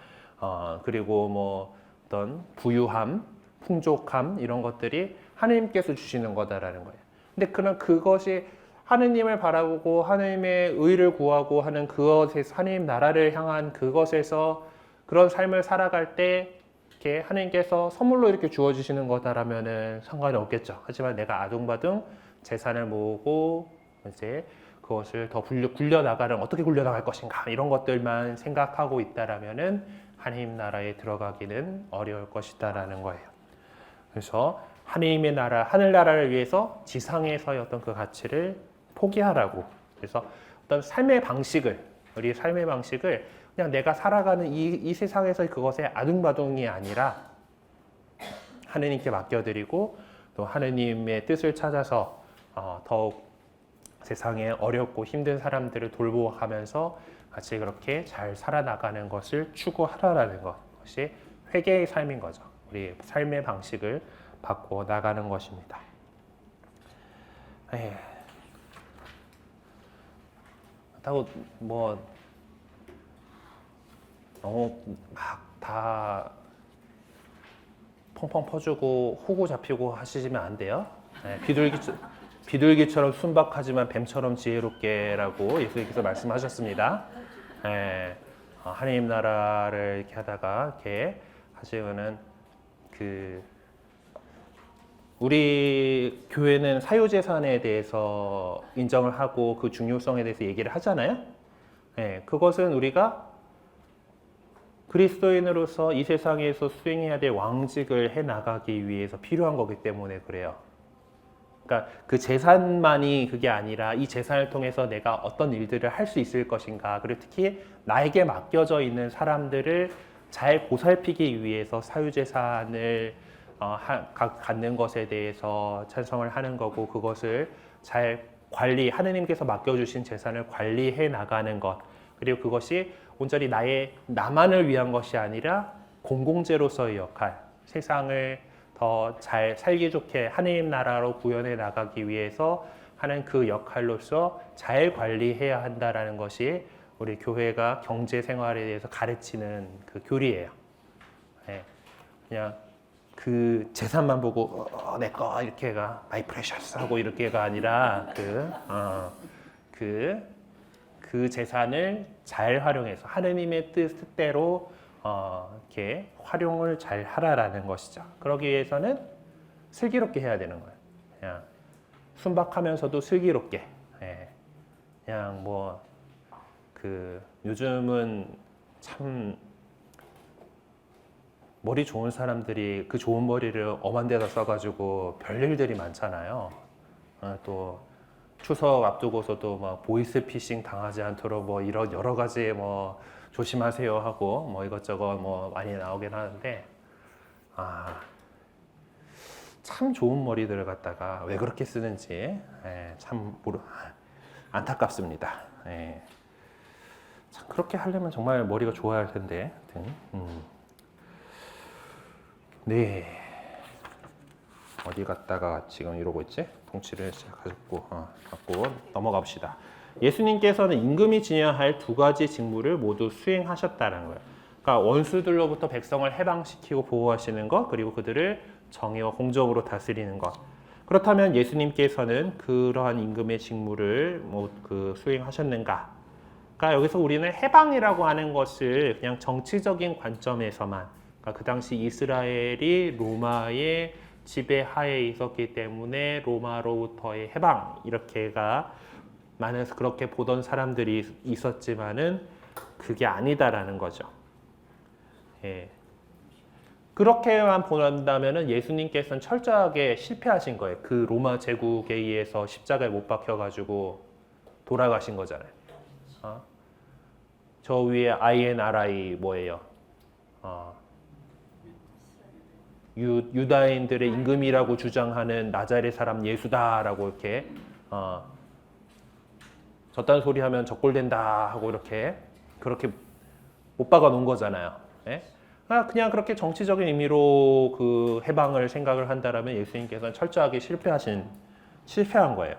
그리고 어떤 부유함, 풍족함 이런 것들이 하느님께서 주시는 거다라는 거예요. 근데 그것이 하느님을 바라보고 하느님의 의를 구하고 하는 그것에서 하느님 나라를 향한 그것에서 그런 삶을 살아갈 때 이렇게 하느님께서 선물로 이렇게 주어주시는 거다라면은 상관이 없겠죠. 하지만 내가 아둥바둥 재산을 모으고 이제 그것을 더 굴려나가는 어떻게 굴려나갈 것인가 이런 것들만 생각하고 있다라면은 하느님 나라에 들어가기는 어려울 것이다라는 거예요. 그래서 하느님의 나라, 하늘나라를 위해서 지상에서의 어떤 그 가치를 포기하라고. 그래서 어떤 우리 삶의 방식을 그냥 내가 살아가는 이 세상에서의 그것에 아둥바둥이 아니라 하느님께 맡겨드리고 또 하느님의 뜻을 찾아서 더욱 세상에 어렵고 힘든 사람들을 돌보가면서 같이 그렇게 잘 살아나가는 것을 추구하라라는 것이 회개의 삶인 거죠. 우리 삶의 방식을 바꿔 나가는 것입니다. 그렇다고 너무 막 다 펑펑 퍼주고 호구 잡히고 하시면 안 돼요. 비둘기처럼 순박하지만 뱀처럼 지혜롭게라고 예수님께서 말씀하셨습니다. 하나님 나라를 이렇게 하다가 이렇게 하시면은 우리 교회는 사유재산에 대해서 인정을 하고 그 중요성에 대해서 얘기를 하잖아요. 그것은 우리가 그리스도인으로서 이 세상에서 수행해야 될 왕직을 해 나가기 위해서 필요한 거기 때문에 그래요. 그러니까 그 재산만이 그게 아니라 이 재산을 통해서 내가 어떤 일들을 할 수 있을 것인가, 그리고 특히 나에게 맡겨져 있는 사람들을 잘 보살피기 위해서 사유재산을 갖는 것에 대해서 찬성을 하는 거고, 그것을 잘 하느님께서 맡겨주신 재산을 관리해 나가는 것, 그리고 그것이 온전히 나만을 위한 것이 아니라 공공재로서의 역할, 세상을 더 잘 살기 좋게 하느님 나라로 구현해 나가기 위해서 하는 그 역할로서 잘 관리해야 한다라는 것이 우리 교회가 경제 생활에 대해서 가르치는 그 교리예요. 그냥 그 재산만 보고 내 거 이렇게가 마이 프레셔스 하고 이렇게가 아니라 그 재산을 잘 활용해서 하느님의 뜻대로 이렇게 활용을 잘 하라라는 것이죠. 그러기 위해서는 슬기롭게 해야 되는 거예요. 그냥 순박하면서도 슬기롭게. 그냥 요즘은 참 머리 좋은 사람들이 그 좋은 머리를 엄한 데다 써가지고 별일들이 많잖아요. 또 추석 앞두고서도 막 보이스피싱 당하지 않도록 뭐 이런 여러 가지 뭐 조심하세요 하고 뭐 이것저것 뭐 많이 나오긴 하는데 참 좋은 머리들을 갖다가 왜 그렇게 쓰는지 참 안타깝습니다. 참 그렇게 하려면 정말 머리가 좋아야 할 텐데. 네. 어디 갔다가 지금 이러고 있지? 통치를 시작하고 갖고 넘어가 봅시다. 예수님께서는 임금이 지녀야 할 두 가지 직무를 모두 수행하셨다는 거예요. 그러니까 원수들로부터 백성을 해방시키고 보호하시는 것, 그리고 그들을 정의와 공정으로 다스리는 것. 그렇다면 예수님께서는 그러한 임금의 직무를 수행하셨는가? 그러니까 여기서 우리는 해방이라고 하는 것을 그냥 정치적인 관점에서만, 그러니까 그 당시 이스라엘이 로마의 지배하에 있었기 때문에 로마로부터의 해방 이렇게가 많은 그렇게 보던 사람들이 있었지만은 그게 아니다라는 거죠. 그렇게만 본다면은 예수님께서는 철저하게 실패하신 거예요. 그 로마 제국에 의해서 십자가에 못 박혀가지고 돌아가신 거잖아요. 저 위에 INRI 뭐예요? 유다인들의 임금이라고 주장하는 나자렛 사람 예수다라고 이렇게 저딴 소리 하면 적골된다 하고 이렇게 그렇게 못 박아 놓은 거잖아요. 그냥 그렇게 정치적인 의미로 그 해방을 생각을 한다라면 예수님께서는 철저하게 실패한 거예요.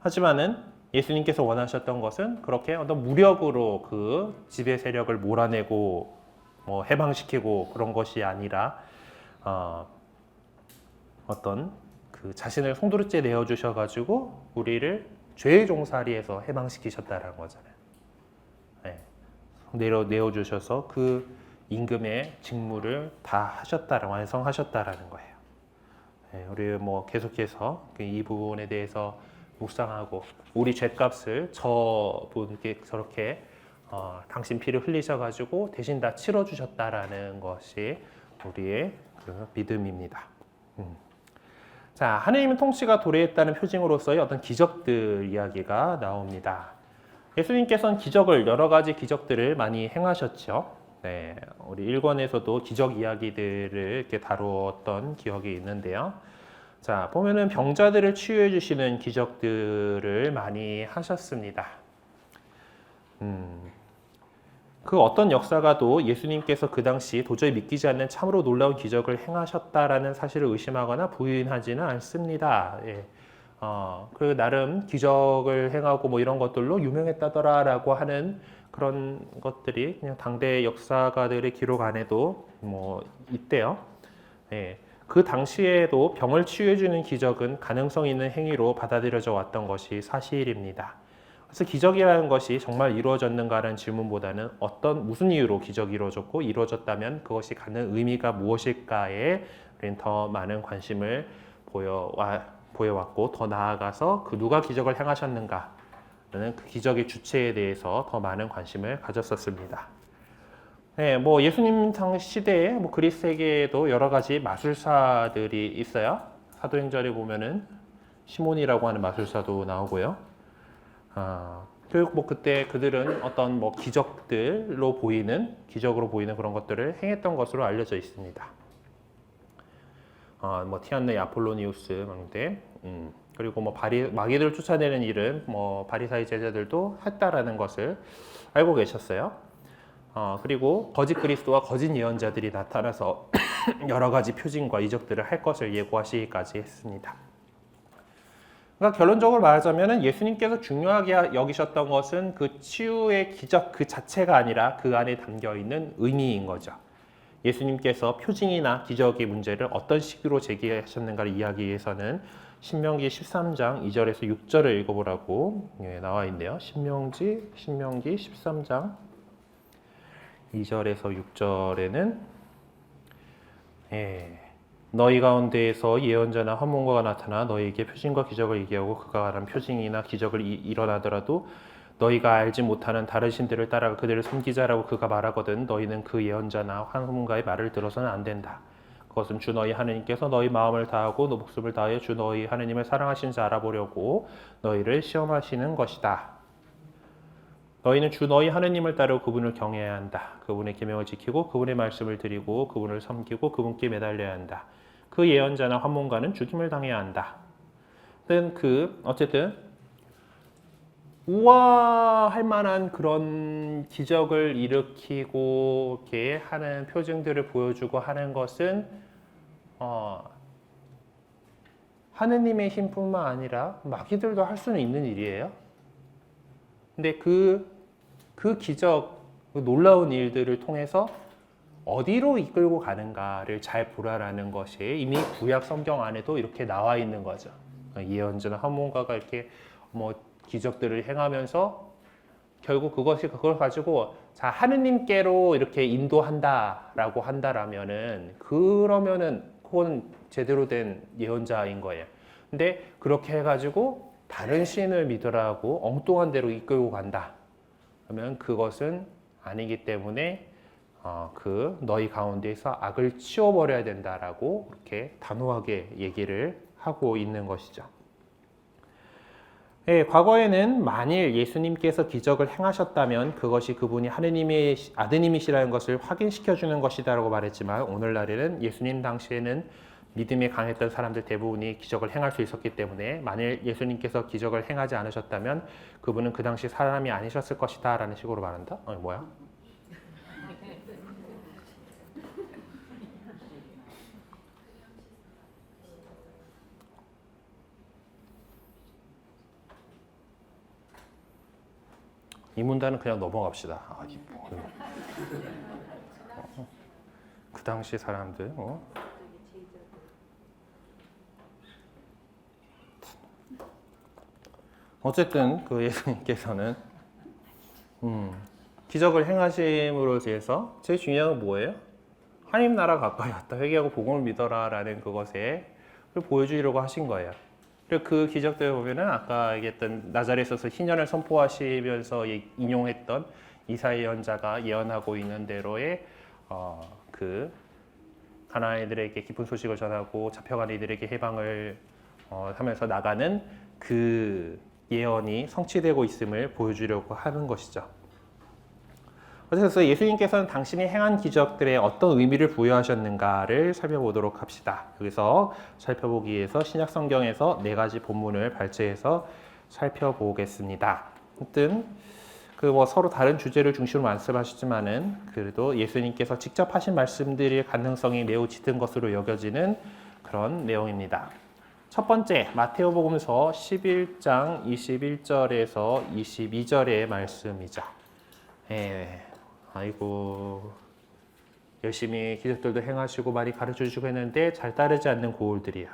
하지만은 예수님께서 원하셨던 것은 그렇게 어떤 무력으로 그 지배 세력을 몰아내고 뭐 해방시키고 그런 것이 아니라 어떤 그 자신을 송두리째 내어 주셔가지고 우리를 죄의 종살이에서 해방시키셨다라는 거잖아요. 내어 주셔서 그 임금의 직무를 다 완성하셨다라는 거예요. 우리 뭐 계속해서 이 부분에 대해서 묵상하고 우리 죄값을 저분께 저렇게 당신 피를 흘리셔가지고 대신 다 치러주셨다라는 것이 우리의 그 믿음입니다. 자, 하느님의 통치가 도래했다는 표징으로서의 어떤 기적들 이야기가 나옵니다. 예수님께서는 여러 가지 기적들을 많이 행하셨죠. 우리 1권에서도 기적 이야기들을 이렇게 다루었던 기억이 있는데요. 자, 보면은 병자들을 치유해 주시는 기적들을 많이 하셨습니다. 그 어떤 역사가도 예수님께서 그 당시 도저히 믿기지 않는 참으로 놀라운 기적을 행하셨다라는 사실을 의심하거나 부인하지는 않습니다. 그 나름 기적을 행하고 뭐 이런 것들로 유명했다더라라고 하는 그런 것들이 그냥 당대 역사가들의 기록 안에도 뭐 있대요. 그 당시에도 병을 치유해주는 기적은 가능성 있는 행위로 받아들여져 왔던 것이 사실입니다. 그래서 기적이라는 것이 정말 이루어졌는가라는 질문보다는 무슨 이유로 기적이 이루어졌고 이루어졌다면 그것이 갖는 의미가 무엇일까에 우리는 더 많은 관심을 보여왔고 더 나아가서 그 누가 기적을 행하셨는가라는 그 기적의 주체에 대해서 더 많은 관심을 가졌었습니다. 뭐 예수님 시대에 뭐 그리스 세계에도 여러 가지 마술사들이 있어요. 사도행전에 보면은 시몬이라고 하는 마술사도 나오고요. 그리고 뭐 그때 그들은 어떤 뭐 기적으로 보이는 그런 것들을 행했던 것으로 알려져 있습니다. 뭐 티안네 아폴로니우스 때 그리고 뭐 마귀들을 쫓아내는 일은 뭐 바리사이 제자들도 했다라는 것을 알고 계셨어요. 그리고 거짓 그리스도와 거짓 예언자들이 나타나서 여러 가지 표징과 이적들을 할 것을 예고하시기까지 했습니다. 그러니까 결론적으로 말하자면 예수님께서 중요하게 여기셨던 것은 그 치유의 기적 그 자체가 아니라 그 안에 담겨 있는 의미인 거죠. 예수님께서 표징이나 기적의 문제를 어떤 식으로 제기하셨는가를 이야기하기 위해서는 신명기 13장 2절에서 6절을 읽어보라고 나와 있네요. 신명기 13장 2절에서 6절에는 너희 가운데에서 예언자나 환문가가 나타나 너희에게 표징과 기적을 얘기하고 그가 말한 표징이나 기적을 일어나더라도 너희가 알지 못하는 다른 신들을 따라가 그들을 섬기자라고 그가 말하거든 너희는 그 예언자나 환문가의 말을 들어서는 안 된다. 그것은 주 너희 하느님께서 너희 마음을 다하고 너 목숨을 다하여 주 너희 하느님을 사랑하시는지 알아보려고 너희를 시험하시는 것이다. 너희는 주 너희 하느님을 따르고 그분을 경외해야 한다. 그분의 계명을 지키고 그분의 말씀을 드리고 그분을 섬기고 그분께 매달려야 한다. 그 예언자나 환문가는 죽임을 당해야 한다. 어쨌든 우아할 만한 그런 기적을 일으키고 이렇게 하는 표징들을 보여주고 하는 것은 하느님의 힘뿐만 아니라 마귀들도 할 수는 있는 일이에요. 근데 그 기적, 그 놀라운 일들을 통해서 어디로 이끌고 가는가를 잘 보라라는 것이 이미 구약 성경 안에도 이렇게 나와 있는 거죠. 예언자나 환문가가 이렇게 기적들을 행하면서 결국 그걸 가지고 자 하느님께로 이렇게 인도한다라고 한다라면은 그러면은 그건 제대로 된 예언자인 거예요. 근데 그렇게 해가지고 다른 신을 믿으라고 엉뚱한 데로 이끌고 간다. 그러면 그것은 아니기 때문에 너희 가운데에서 악을 치워버려야 된다라고 이렇게 단호하게 얘기를 하고 있는 것이죠. 네, 과거에는 만일 예수님께서 기적을 행하셨다면 그것이 그분이 하느님의 아드님이시라는 것을 확인시켜주는 것이다라고 말했지만 오늘날에는 예수님 당시에는 믿음이 강했던 사람들 대부분이 기적을 행할 수 있었기 때문에 만일 예수님께서 기적을 행하지 않으셨다면 그분은 그 당시 사람이 아니셨을 것이다 라는 식으로 말한다? 뭐야? 이 문단은 그냥 넘어갑시다. 그 당시 사람들. 어쨌든 그 예수님께서는 기적을 행하심으로 해서 제일 중요한 건 뭐예요? 하나님 나라 가까이 왔다. 회개하고 복음을 믿어라라는 그것에 보여주려고 하신 거예요. 그리고 그 기적들 보면은 아까 얘기했던 나자렛에서 희년을 선포하시면서 인용했던 이사야 예언자가 예언하고 있는 대로의 그 가나안 이들에게 기쁜 소식을 전하고 잡혀간 이들에게 해방을 하면서 나가는 그 예언이 성취되고 있음을 보여주려고 하는 것이죠. 그래서 예수님께서는 당신이 행한 기적들에 어떤 의미를 부여하셨는가를 살펴보도록 합시다. 여기서 살펴보기 위해서 신약 성경에서 4가지 본문을 발췌해서 살펴보겠습니다. 하여튼 서로 다른 주제를 중심으로 말씀하시지만은 그래도 예수님께서 직접 하신 말씀들의 가능성이 매우 짙은 것으로 여겨지는 그런 내용입니다. 첫 번째, 마테오복음서 11장 21절에서 22절의 말씀이죠. 아이고 열심히 기적들도 행하시고 많이 가르쳐주시고 했는데 잘 따르지 않는 고울들이야.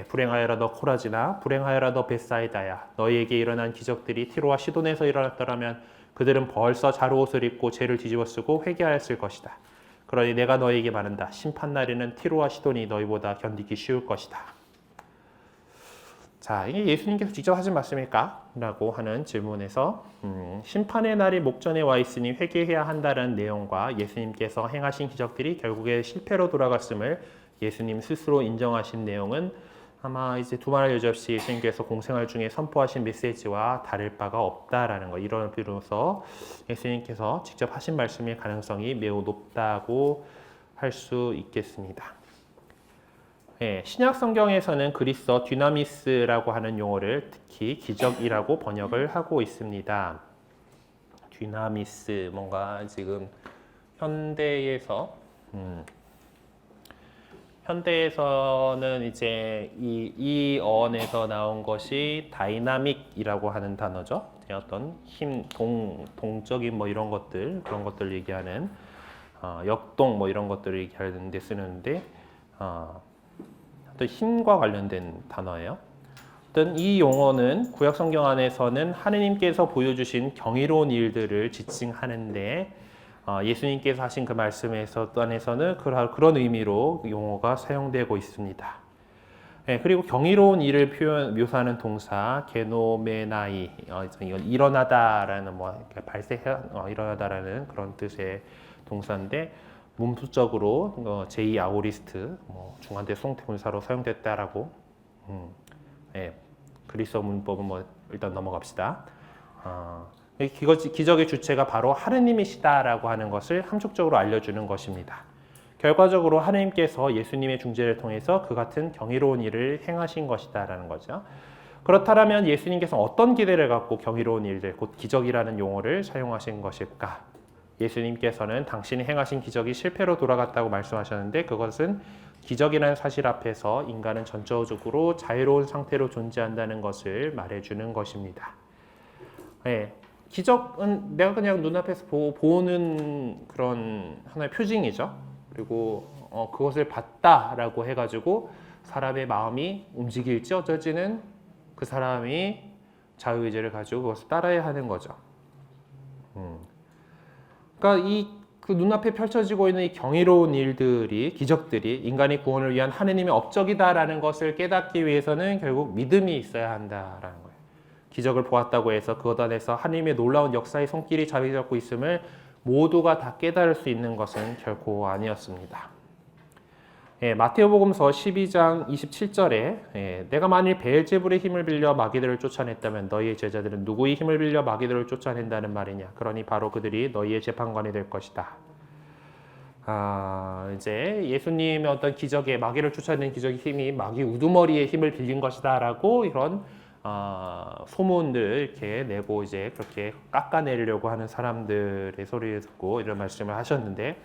불행하여라 너 코라지나 불행하여라 너 벳사이다야. 너희에게 일어난 기적들이 티로와 시돈에서 일어났더라면 그들은 벌써 자루옷을 입고 죄를 뒤집어 쓰고 회개하였을 것이다. 그러니 내가 너희에게 말한다. 심판날에는 티로와 시돈이 너희보다 견디기 쉬울 것이다. 자, 이게 예수님께서 직접 하신 말씀일까? 라고 하는 질문에서 심판의 날이 목전에 와 있으니 회개해야 한다는 내용과 예수님께서 행하신 기적들이 결국에 실패로 돌아갔음을 예수님 스스로 인정하신 내용은 아마 이제 두말할 여지 없이 예수님께서 공생활 중에 선포하신 메시지와 다를 바가 없다라는 거. 이런 비로소 예수님께서 직접 하신 말씀의 가능성이 매우 높다고 할 수 있겠습니다. 신약 성경에서는 그리스어 듀나미스라고 하는 용어를 특히 기적이라고 번역을 하고 있습니다. 듀나미스 뭔가 지금 현대에서는 이제 이 어원에서 나온 것이 다이나믹이라고 하는 단어죠. 어떤 힘, 동적인 이런 것들 그런 것들 얘기하는 역동 이런 것들을 얘기하는 데 쓰는데. 또 힘과 관련된 단어예요. 어떤 이 용어는 구약 성경 안에서는 하느님께서 보여주신 경이로운 일들을 지칭하는데 예수님께서 하신 그 말씀에서 안에서는 그런 의미로 용어가 사용되고 있습니다. 그리고 경이로운 일을 묘사하는 동사 게노메나이 이건 일어나다라는 일어나다라는 그런 뜻의 동사인데 문부적으로 제2 아오리스트, 중간대 수동태분사로 사용됐다라고. 예, 그리스어 문법은 일단 넘어갑시다. 기적의 주체가 바로 하느님이시다라고 하는 것을 함축적으로 알려주는 것입니다. 결과적으로 하느님께서 예수님의 중재를 통해서 그 같은 경이로운 일을 행하신 것이다라는 거죠. 그렇다면 예수님께서 어떤 기대를 갖고 경이로운 일들, 곧 기적이라는 용어를 사용하신 것일까? 예수님께서는 당신이 행하신 기적이 실패로 돌아갔다고 말씀하셨는데 그것은 기적이라는 사실 앞에서 인간은 전적으로 자유로운 상태로 존재한다는 것을 말해주는 것입니다. 네, 기적은 내가 그냥 눈앞에서 보는 그런 하나의 표징이죠. 그리고 그것을 봤다라고 해가지고 사람의 마음이 움직일지 어쩔지는 그 사람이 자유의지를 가지고 그것을 따라야 하는 거죠. 그러니까 그 눈앞에 펼쳐지고 있는 이 경이로운 일들이, 기적들이 인간의 구원을 위한 하느님의 업적이다라는 것을 깨닫기 위해서는 결국 믿음이 있어야 한다라는 거예요. 기적을 보았다고 해서 그것 안에서 하느님의 놀라운 역사의 손길이 자리 잡고 있음을 모두가 다 깨달을 수 있는 것은 결코 아니었습니다. 마태복음서 12장 27절에 내가 만일 베엘제불의 힘을 빌려 마귀들을 쫓아냈다면 너희의 제자들은 누구의 힘을 빌려 마귀들을 쫓아낸다는 말이냐? 그러니 바로 그들이 너희의 재판관이 될 것이다. 이제 예수님의 어떤 기적에 마귀를 쫓아내는 기적의 힘이 마귀 우두머리의 힘을 빌린 것이다라고 이런 소문들을 이렇게 내고 이제 그렇게 깎아내려고 하는 사람들의 소리를 듣고 이런 말씀을 하셨는데,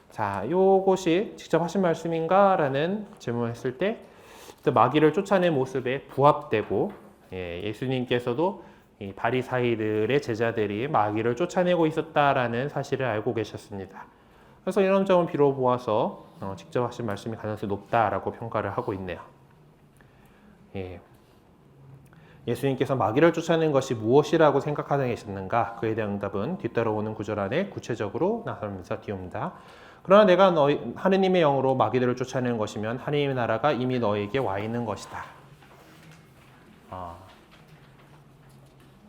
자, 요것이 직접 하신 말씀인가라는 질문을 했을 때 마귀를 쫓아낸 모습에 부합되고, 예수님께서도 이 바리사이들의 제자들이 마귀를 쫓아내고 있었다라는 사실을 알고 계셨습니다. 그래서 이런 점을 비로 보아서 직접 하신 말씀이 가능성이 높다라고 평가를 하고 있네요. 예수님께서 마귀를 쫓아낸 것이 무엇이라고 생각하고 계셨는가? 그에 대한 응답은 뒤따라오는 구절 안에 구체적으로 나타나면서 띄웁니다. 그러나 내가 하느님의 영으로 마귀들을 쫓아내는 것이면 하느님의 나라가 이미 너에게 와 있는 것이다.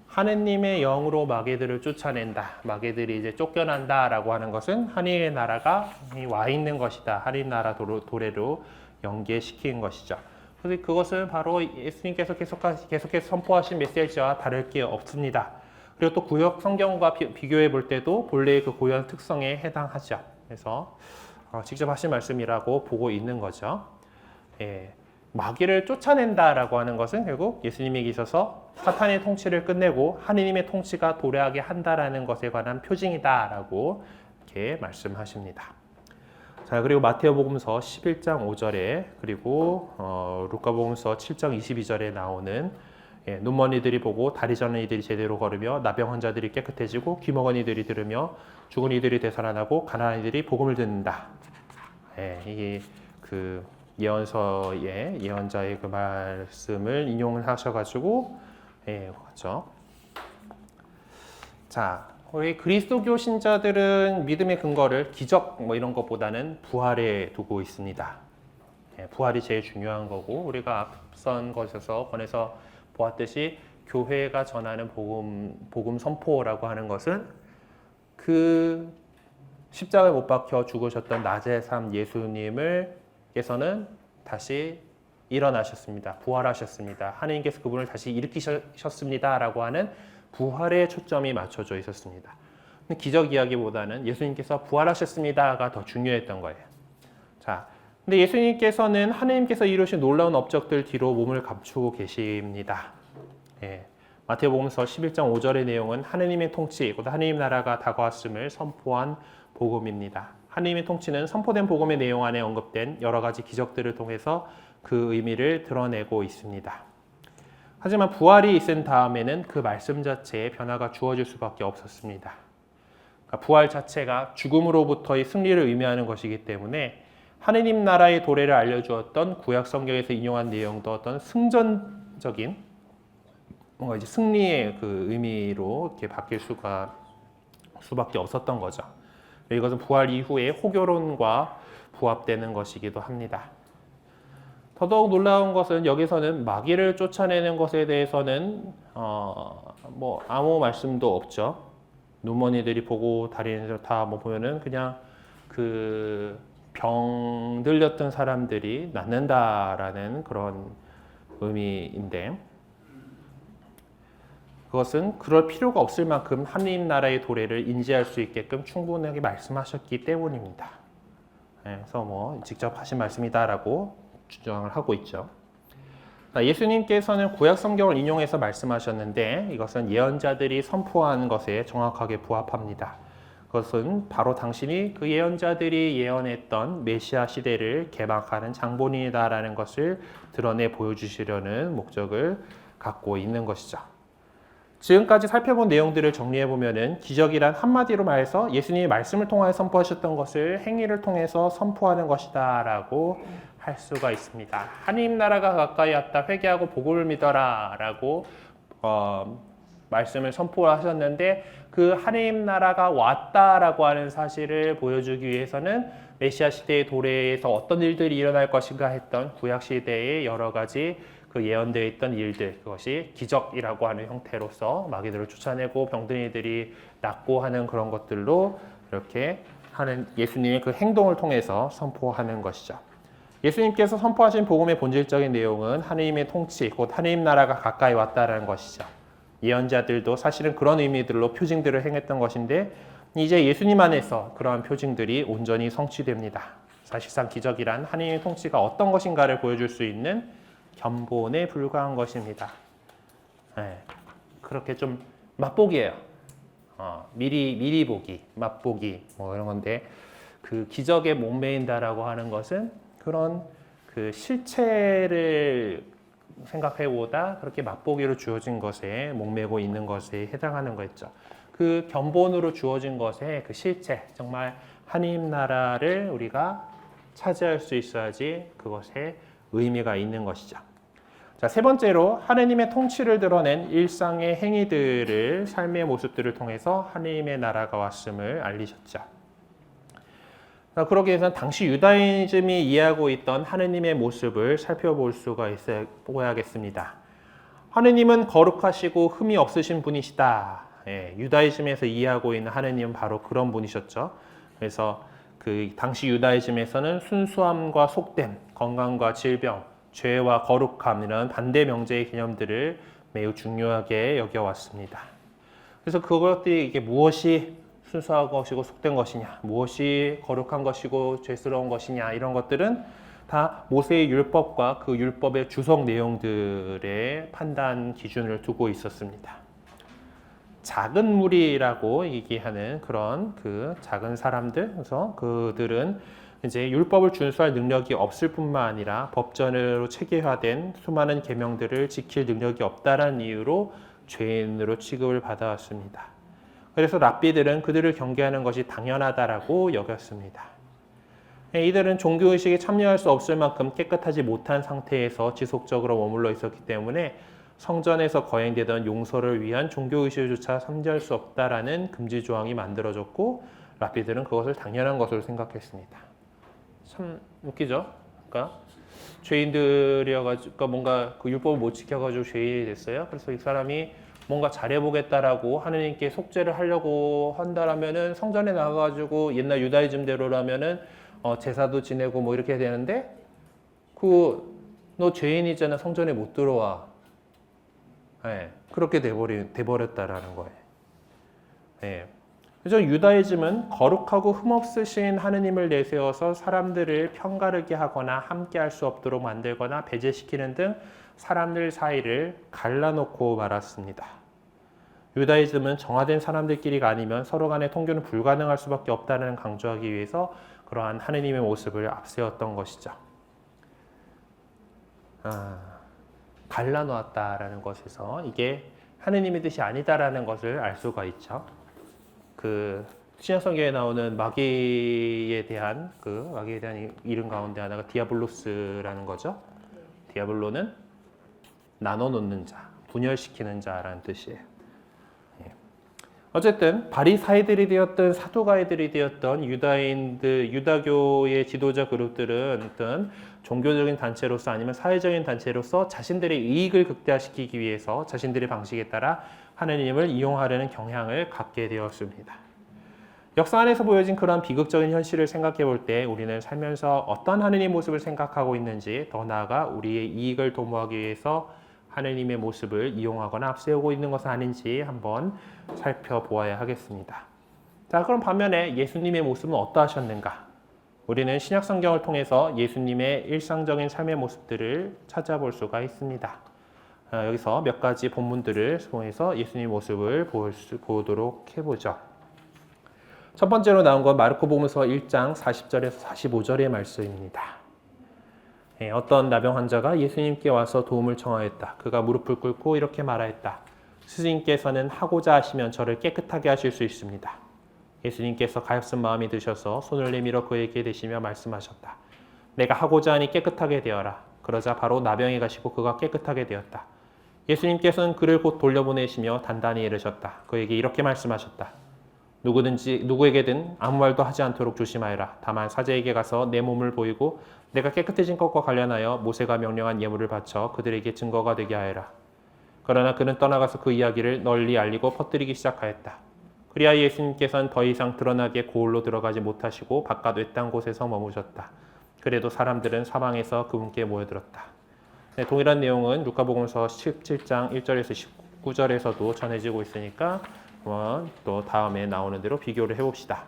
하느님의 영으로 마귀들을 쫓아낸다. 마귀들이 이제 쫓겨난다라고 하는 것은 하느님의 나라가 와 있는 것이다. 하느님 나라 도래로 연계시킨 것이죠. 그래서 그것은 바로 예수님께서 계속해서 선포하신 메시지와 다를 게 없습니다. 그리고 또 구약 성경과 비교해 볼 때도 본래의 그 고유한 특성에 해당하죠. 그래서 직접 하신 말씀이라고 보고 있는 거죠. 마귀를 쫓아낸다라고 하는 것은 결국 예수님에게 있어서 사탄의 통치를 끝내고 하느님의 통치가 도래하게 한다라는 것에 관한 표징이다라고 이렇게 말씀하십니다. 자, 그리고 마태복음서 11장 5절에 그리고 루카복음서 7장 22절에 나오는 눈먼 이들이 보고 다리 저는 이들이 제대로 걸으며 나병 환자들이 깨끗해지고 귀 먹은 이들이 들으며 죽은 이들이 되살아나고 가난한 이들이 복음을 듣는다. 이게 그 예언서의 예언자의 그 말씀을 인용을 하셔가지고 그렇죠. 자, 우리 그리스도교 신자들은 믿음의 근거를 기적 이런 것보다는 부활에 두고 있습니다. 부활이 제일 중요한 거고, 우리가 앞선 것에서 권해서 보았듯이 교회가 전하는 복음 선포라고 하는 것은 그 십자가에 못 박혀 죽으셨던 낮의 삶 예수님께서는 다시 일어나셨습니다. 부활하셨습니다. 하느님께서 그분을 다시 일으키셨습니다라고 하는 부활에 초점이 맞춰져 있었습니다. 기적 이야기보다는 예수님께서 부활하셨습니다가 더 중요했던 거예요. 자, 근데 예수님께서는 하느님께서 이루신 놀라운 업적들 뒤로 몸을 감추고 계십니다. 마태복음서 11장 5절의 내용은 하느님의 통치, 곧 하느님 나라가 다가왔음을 선포한 복음입니다. 하느님의 통치는 선포된 복음의 내용 안에 언급된 여러 가지 기적들을 통해서 그 의미를 드러내고 있습니다. 하지만 부활이 있은 다음에는 그 말씀 자체에 변화가 주어질 수밖에 없었습니다. 그러니까 부활 자체가 죽음으로부터의 승리를 의미하는 것이기 때문에 하느님 나라의 도래를 알려주었던 구약 성경에서 인용한 내용도 어떤 승전적인 뭔가 이제 승리의 그 의미로 이렇게 바뀔 수밖에 없었던 거죠. 이것은 부활 이후의 호교론과 부합되는 것이기도 합니다. 더더욱 놀라운 것은 여기서는 마귀를 쫓아내는 것에 대해서는 아무 말씀도 없죠. 눈먼이들이 보고 다리는 다 보면은 그냥 그 병 들렸던 사람들이 낫는다라는 그런 의미인데, 그것은 그럴 필요가 없을 만큼 하느님 나라의 도래를 인지할 수 있게끔 충분하게 말씀하셨기 때문입니다. 그래서 뭐 직접 하신 말씀이다라고 주장을 하고 있죠. 예수님께서는 구약 성경을 인용해서 말씀하셨는데 이것은 예언자들이 선포한 것에 정확하게 부합합니다. 그것은 바로 당신이 그 예언자들이 예언했던 메시아 시대를 개막하는 장본인이다라는 것을 드러내 보여주시려는 목적을 갖고 있는 것이죠. 지금까지 살펴본 내용들을 정리해 보면은 기적이란 한마디로 말해서 예수님이 말씀을 통하여 선포하셨던 것을 행위를 통해서 선포하는 것이다라고 할 수가 있습니다. 하나님 나라가 가까이 왔다, 회개하고 복음을 믿어라라고 말씀을 선포하셨는데, 그 하나님 나라가 왔다라고 하는 사실을 보여주기 위해서는 메시아 시대의 도래에서 어떤 일들이 일어날 것인가 했던 구약 시대의 여러 가지 그 예언되어 있던 일들, 그것이 기적이라고 하는 형태로서 마귀들을 쫓아내고 병든 이들이 낫고 하는 그런 것들로 이렇게 하는 예수님의 그 행동을 통해서 선포하는 것이죠. 예수님께서 선포하신 복음의 본질적인 내용은 하느님의 통치, 곧 하느님 나라가 가까이 왔다라는 것이죠. 예언자들도 사실은 그런 의미들로 표징들을 행했던 것인데, 이제 예수님 안에서 그러한 표징들이 온전히 성취됩니다. 사실상 기적이란 하느님의 통치가 어떤 것인가를 보여줄 수 있는 견본에 불과한 것입니다. 그렇게 좀 맛보기예요. 미리 보기, 맛보기 뭐 이런 건데, 그 기적에 목매인다라고 하는 것은 그런 그 실체를 생각해보다 그렇게 맛보기로 주어진 것에 목매고 있는 것에 해당하는 거였죠. 그 견본으로 주어진 것의 그 실체, 정말 하나님 나라를 우리가 차지할 수 있어야지 그것에 의미가 있는 것이죠. 자, 세 번째로 하느님의 통치를 드러낸 일상의 행위들을, 삶의 모습들을 통해서 하느님의 나라가 왔음을 알리셨죠. 그러기 위해서는 당시 유다이즘이 이해하고 있던 하느님의 모습을 살펴볼 수가 있어야겠습니다. 하느님은 거룩하시고 흠이 없으신 분이시다. 유다이즘에서 이해하고 있는 하느님은 바로 그런 분이셨죠. 그래서 그 당시 유다이즘에서는 순수함과 속됨, 건강과 질병, 죄와 거룩함, 이런 반대 명제의 개념들을 매우 중요하게 여겨왔습니다. 그래서 그것들이 이게 무엇이 순수한 것이고 속된 것이냐, 무엇이 거룩한 것이고 죄스러운 것이냐, 이런 것들은 다 모세의 율법과 그 율법의 주석 내용들의 판단 기준을 두고 있었습니다. 작은 무리라고 얘기하는 그런 그 작은 사람들, 그래서 그들은 이제 율법을 준수할 능력이 없을 뿐만 아니라 법전으로 체계화된 수많은 계명들을 지킬 능력이 없다라는 이유로 죄인으로 취급을 받아왔습니다. 그래서 랍비들은 그들을 경계하는 것이 당연하다라고 여겼습니다. 이들은 종교의식에 참여할 수 없을 만큼 깨끗하지 못한 상태에서 지속적으로 머물러 있었기 때문에 성전에서 거행되던 용서를 위한 종교의식조차 참여할 수 없다라는 금지 조항이 만들어졌고, 랍비들은 그것을 당연한 것으로 생각했습니다. 참 웃기죠? 그러니까 죄인들이어가지고 뭔가 그 율법을 못 지켜가지고 죄인이 됐어요. 그래서 이 사람이 뭔가 잘해보겠다라고 하느님께 속죄를 하려고 한다라면은 성전에 나가가지고 옛날 유다이즘대로라면은 제사도 지내고 뭐 이렇게 되는데, 너 죄인이잖아, 성전에 못 들어와. 그렇게 돼버렸다라는 거예요. 그래서 유다이즘은 거룩하고 흠없으신 하느님을 내세워서 사람들을 편가르게 하거나 함께할 수 없도록 만들거나 배제시키는 등 사람들 사이를 갈라놓고 말았습니다. 유다이즘은 정화된 사람들끼리가 아니면 서로 간의 통교는 불가능할 수밖에 없다는 강조하기 위해서 그러한 하느님의 모습을 앞세웠던 것이죠. 갈라놓았다라는 것에서 이게 하느님의 뜻이 아니다라는 것을 알 수가 있죠. 그 신약성경에 나오는 마귀에 대한 이름 가운데 하나가 디아블로스라는 거죠. 디아블로는 나눠놓는 자, 분열시키는 자라는 뜻이에요. 어쨌든 바리사이들이 되었던 사두가이들이 되었던 유다교의 지도자 그룹들은 어떤 종교적인 단체로서 아니면 사회적인 단체로서 자신들의 이익을 극대화시키기 위해서 자신들의 방식에 따라 하느님을 이용하려는 경향을 갖게 되었습니다. 역사 안에서 보여진 그런 비극적인 현실을 생각해 볼 때 우리는 살면서 어떤 하느님의 모습을 생각하고 있는지, 더 나아가 우리의 이익을 도모하기 위해서 하느님의 모습을 이용하거나 앞세우고 있는 것은 아닌지 한번 살펴보아야 하겠습니다. 자, 그럼 반면에 예수님의 모습은 어떠하셨는가? 우리는 신약 성경을 통해서 예수님의 일상적인 삶의 모습들을 찾아볼 수가 있습니다. 여기서 몇 가지 본문들을 통해서 예수님의 모습을 보도록 해보죠. 첫 번째로 나온 건 마르코복음서 1장 40절에서 45절의 말씀입니다. 어떤 나병 환자가 예수님께 와서 도움을 청하였다. 그가 무릎을 꿇고 이렇게 말하였다. 스승님께서는 하고자 하시면 저를 깨끗하게 하실 수 있습니다. 예수님께서 가엾은 마음이 드셔서 손을 내밀어 그에게 대시며 말씀하셨다. 내가 하고자 하니 깨끗하게 되어라. 그러자 바로 나병이 가시고 그가 깨끗하게 되었다. 예수님께서는 그를 곧 돌려보내시며 단단히 이르셨다. 그에게 이렇게 말씀하셨다. 누구에게든 아무 말도 하지 않도록 조심하여라. 다만 사제에게 가서 내 몸을 보이고 내가 깨끗해진 것과 관련하여 모세가 명령한 예물을 바쳐 그들에게 증거가 되게 하여라. 그러나 그는 떠나가서 그 이야기를 널리 알리고 퍼뜨리기 시작하였다. 그리하 예수님께서는 더 이상 드러나게 고을로 들어가지 못하시고 바깥 외딴 곳에서 머무셨다. 그래도 사람들은 사방에서 그분께 모여들었다. 네, 동일한 내용은 루카복음서 17장 1절에서 19절에서도 전해지고 있으니까 또 다음에 나오는 대로 비교를 해봅시다.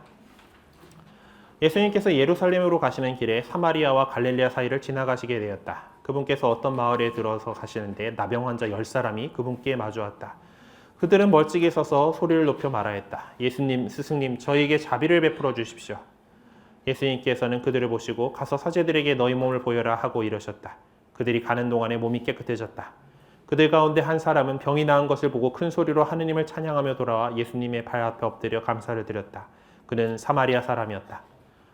예수님께서 예루살렘으로 가시는 길에 사마리아와 갈릴레아 사이를 지나가시게 되었다. 그분께서 어떤 마을에 들어서 가시는데 나병 환자 10사람이 그분께 마주왔다. 그들은 멀찍이 서서 소리를 높여 말하였다. 예수님, 스승님, 저희에게 자비를 베풀어 주십시오. 예수님께서는 그들을 보시고 가서 사제들에게 너희 몸을 보여라 하고 이러셨다. 그들이 가는 동안에 몸이 깨끗해졌다. 그들 가운데 한 사람은 병이 나은 것을 보고 큰 소리로 하느님을 찬양하며 돌아와 예수님의 발 앞에 엎드려 감사를 드렸다. 그는 사마리아 사람이었다.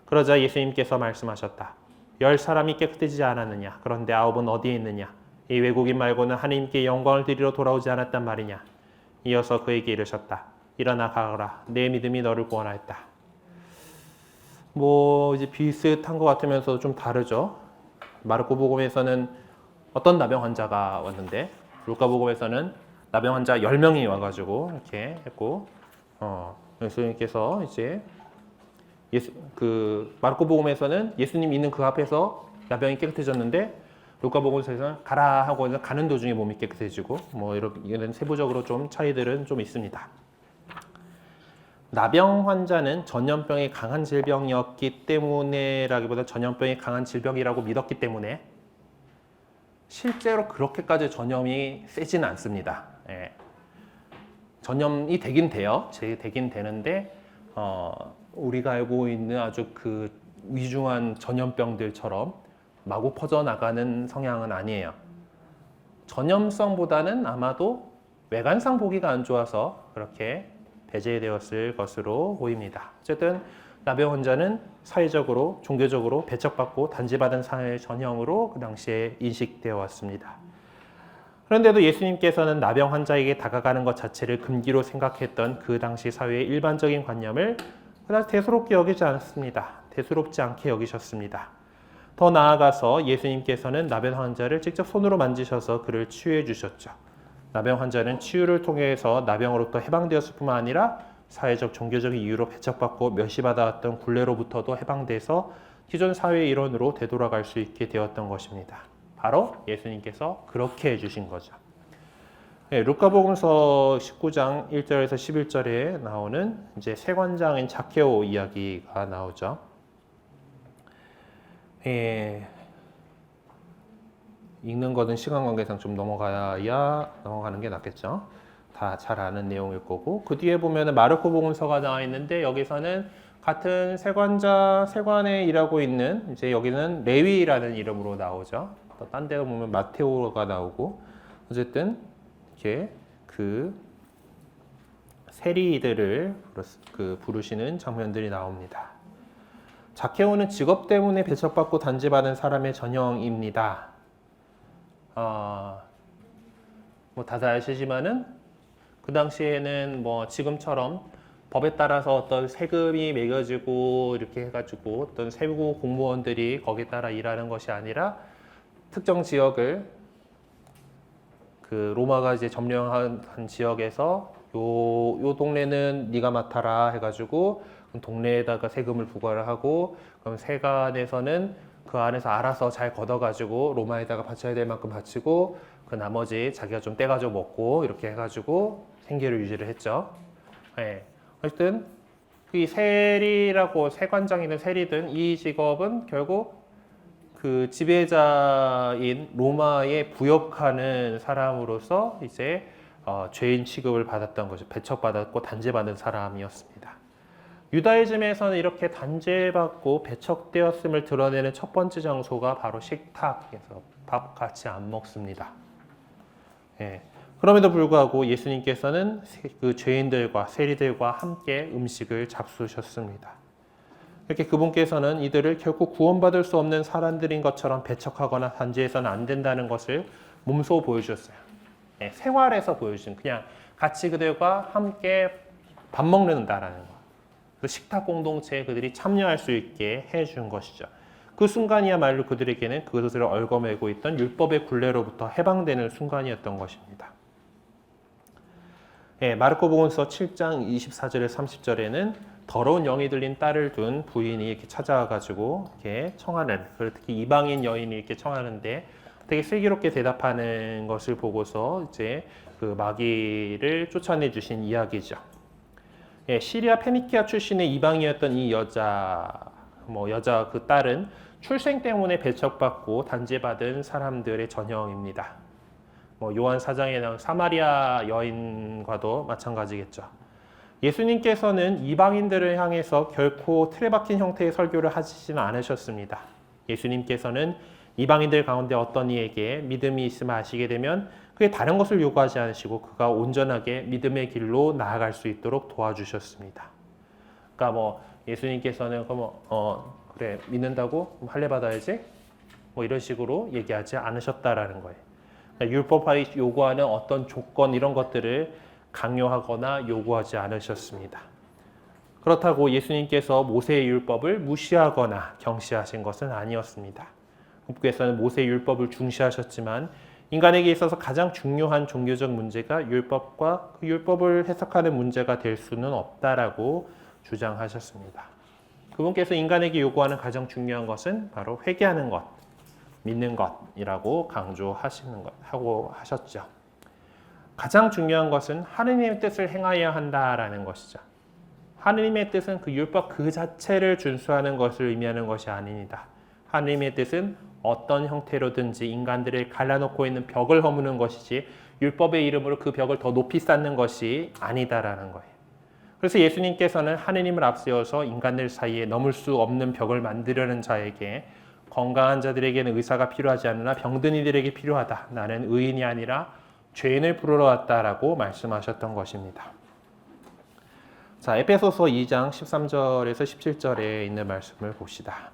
그러자 예수님께서 말씀하셨다. 10사람이 깨끗해지지 않았느냐? 그런데 9은 어디에 있느냐? 이 외국인 말고는 하느님께 영광을 드리러 돌아오지 않았단 말이냐? 이어서 그에게 이르셨다. 일어나 가거라. 내 믿음이 너를 구원하였다. 이제 비슷한 것 같으면서 좀 다르죠. 마르코복음에서는 어떤 나병 환자가 왔는데 루카복음에서는 나병 환자 10명이 와가지고 이렇게 했고, 예수님께서 이제 마르코복음에서는 예수님 있는 그 앞에서 나병이 깨끗해졌는데 루카복음에서는 가라 하고 가는 도중에 몸이 깨끗해지고 이런 세부적으로 좀 차이들은 좀 있습니다. 나병 환자는 전염병이 강한 질병이었기 때문에라기보다 전염병이 강한 질병이라고 믿었기 때문에 실제로 그렇게까지 전염이 세지는 않습니다. 예. 전염이 되긴 돼요. 되긴 되는데 우리가 알고 있는 아주 그 위중한 전염병들처럼 마구 퍼져나가는 성향은 아니에요. 전염성보다는 아마도 외관상 보기가 안 좋아서 그렇게 배제되었을 것으로 보입니다. 어쨌든 나병 환자는 사회적으로, 종교적으로 배척받고 단죄받은 사회 전형으로 그 당시에 인식되어 왔습니다. 그런데도 예수님께서는 나병 환자에게 다가가는 것 자체를 금기로 생각했던 그 당시 사회의 일반적인 관념을 그다지 대수롭게 여기지 않았습니다. 대수롭지 않게 여기셨습니다. 더 나아가서 예수님께서는 나병 환자를 직접 손으로 만지셔서 그를 치유해 주셨죠. 나병 환자는 치유를 통해서 나병으로부터 해방되었을 뿐만 아니라 사회적, 종교적인 이유로 배척받고 멸시받아왔던 굴레로부터도 해방돼서 기존 사회의 일원으로 되돌아갈 수 있게 되었던 것입니다. 바로 예수님께서 그렇게 해주신 거죠. 네, 루카복음서 19장 1절에서 11절에 나오는 이제 세관장인 자케오 이야기가 나오죠. 읽는 거는 시간 관계상 좀 넘어가는 게 낫겠죠. 다 잘 아는 내용일 거고, 그 뒤에 보면은 마르코복음서가 나와 있는데 여기서는 같은 세관에 일하고 있는 이제 여기는 레위라는 이름으로 나오죠. 또 딴 데 보면 마테오가 나오고, 어쨌든 이렇게 그 세리들을 부르시는 장면들이 나옵니다. 자케오는 직업 때문에 배척받고 단죄받은 사람의 전형입니다. 다들 아시지만은 그 당시에는 지금처럼 법에 따라서 어떤 세금이 매겨지고 이렇게 해가지고 어떤 세부 공무원들이 거기에 따라 일하는 것이 아니라 특정 지역을 그 로마가 이제 점령한 지역에서 요 동네는 네가 맡아라 해가지고 동네에다가 세금을 부과를 하고, 그럼 세관에서는 그 안에서 알아서 잘 걷어가지고 로마에다가 바쳐야 될 만큼 바치고, 그 나머지 자기가 좀 떼가지고 먹고, 이렇게 해가지고 생계를 유지를 했죠. 예. 어쨌든 이 세리라고, 세관장이든 세리든 이 직업은 결국 그 지배자인 로마에 부역하는 사람으로서 이제 죄인 취급을 받았던 거죠. 배척받았고 단죄받은 사람이었습니다. 유다이즘에서는 이렇게 단죄받고 배척되었음을 드러내는 첫 번째 장소가 바로 식탁에서 밥 같이 안 먹습니다. 예. 그럼에도 불구하고 예수님께서는 그 죄인들과 세리들과 함께 음식을 잡수셨습니다. 이렇게 그분께서는 이들을 결코 구원받을 수 없는 사람들인 것처럼 배척하거나 단죄해서는 안 된다는 것을 몸소 보여주셨어요. 예, 생활에서 보여준, 그냥 같이 그들과 함께 밥 먹는다라는 것. 그 식탁 공동체에 그들이 참여할 수 있게 해준 것이죠. 그 순간이야말로 그들에게는 그것을 얽어매고 있던 율법의 굴레로부터 해방되는 순간이었던 것입니다. 예, 마르코복음서 7장 24절에 30절에는 더러운 영이 들린 딸을 둔 부인이 이렇게 찾아와가지고 이렇게 청하는, 특히 이방인 여인이 이렇게 청하는데 되게 슬기롭게 대답하는 것을 보고서 이제 그 마귀를 쫓아내 주신 이야기죠. 예, 시리아 페니키아 출신의 이방이었던 이 여자 그 딸은 출생 때문에 배척받고 단죄받은 사람들의 전형입니다. 요한 4장에 나온 사마리아 여인과도 마찬가지겠죠. 예수님께서는 이방인들을 향해서 결코 틀에 박힌 형태의 설교를 하시지는 않으셨습니다. 예수님께서는 이방인들 가운데 어떤 이에게 믿음이 있음을 아시게 되면 그게 다른 것을 요구하지 않으시고 그가 온전하게 믿음의 길로 나아갈 수 있도록 도와주셨습니다. 그러니까 예수님께서는 그래 믿는다고 할례 받아야지 이런 식으로 얘기하지 않으셨다라는 거예요. 그러니까 율법이 요구하는 어떤 조건 이런 것들을 강요하거나 요구하지 않으셨습니다. 그렇다고 예수님께서 모세의 율법을 무시하거나 경시하신 것은 아니었습니다. 그분께서는 모세의 율법을 중시하셨지만 인간에게 있어서 가장 중요한 종교적 문제가 율법과 그 율법을 해석하는 문제가 될 수는 없다라고 주장하셨습니다. 그분께서 인간에게 요구하는 가장 중요한 것은 바로 회개하는 것, 믿는 것이라고 하고 하셨죠. 가장 중요한 것은 하느님의 뜻을 행하여야 한다라는 것이죠. 하느님의 뜻은 그 율법 그 자체를 준수하는 것을 의미하는 것이 아닙니다. 하느님의 뜻은 어떤 형태로든지 인간들을 갈라놓고 있는 벽을 허무는 것이지 율법의 이름으로 그 벽을 더 높이 쌓는 것이 아니다라는 거예요. 그래서 예수님께서는 하느님을 앞세워서 인간들 사이에 넘을 수 없는 벽을 만들려는 자에게 건강한 자들에게는 의사가 필요하지 않으나 병든 이들에게 필요하다. 나는 의인이 아니라 죄인을 부르러 왔다라고 말씀하셨던 것입니다. 자, 에베소서 2장 13절에서 17절에 있는 말씀을 봅시다.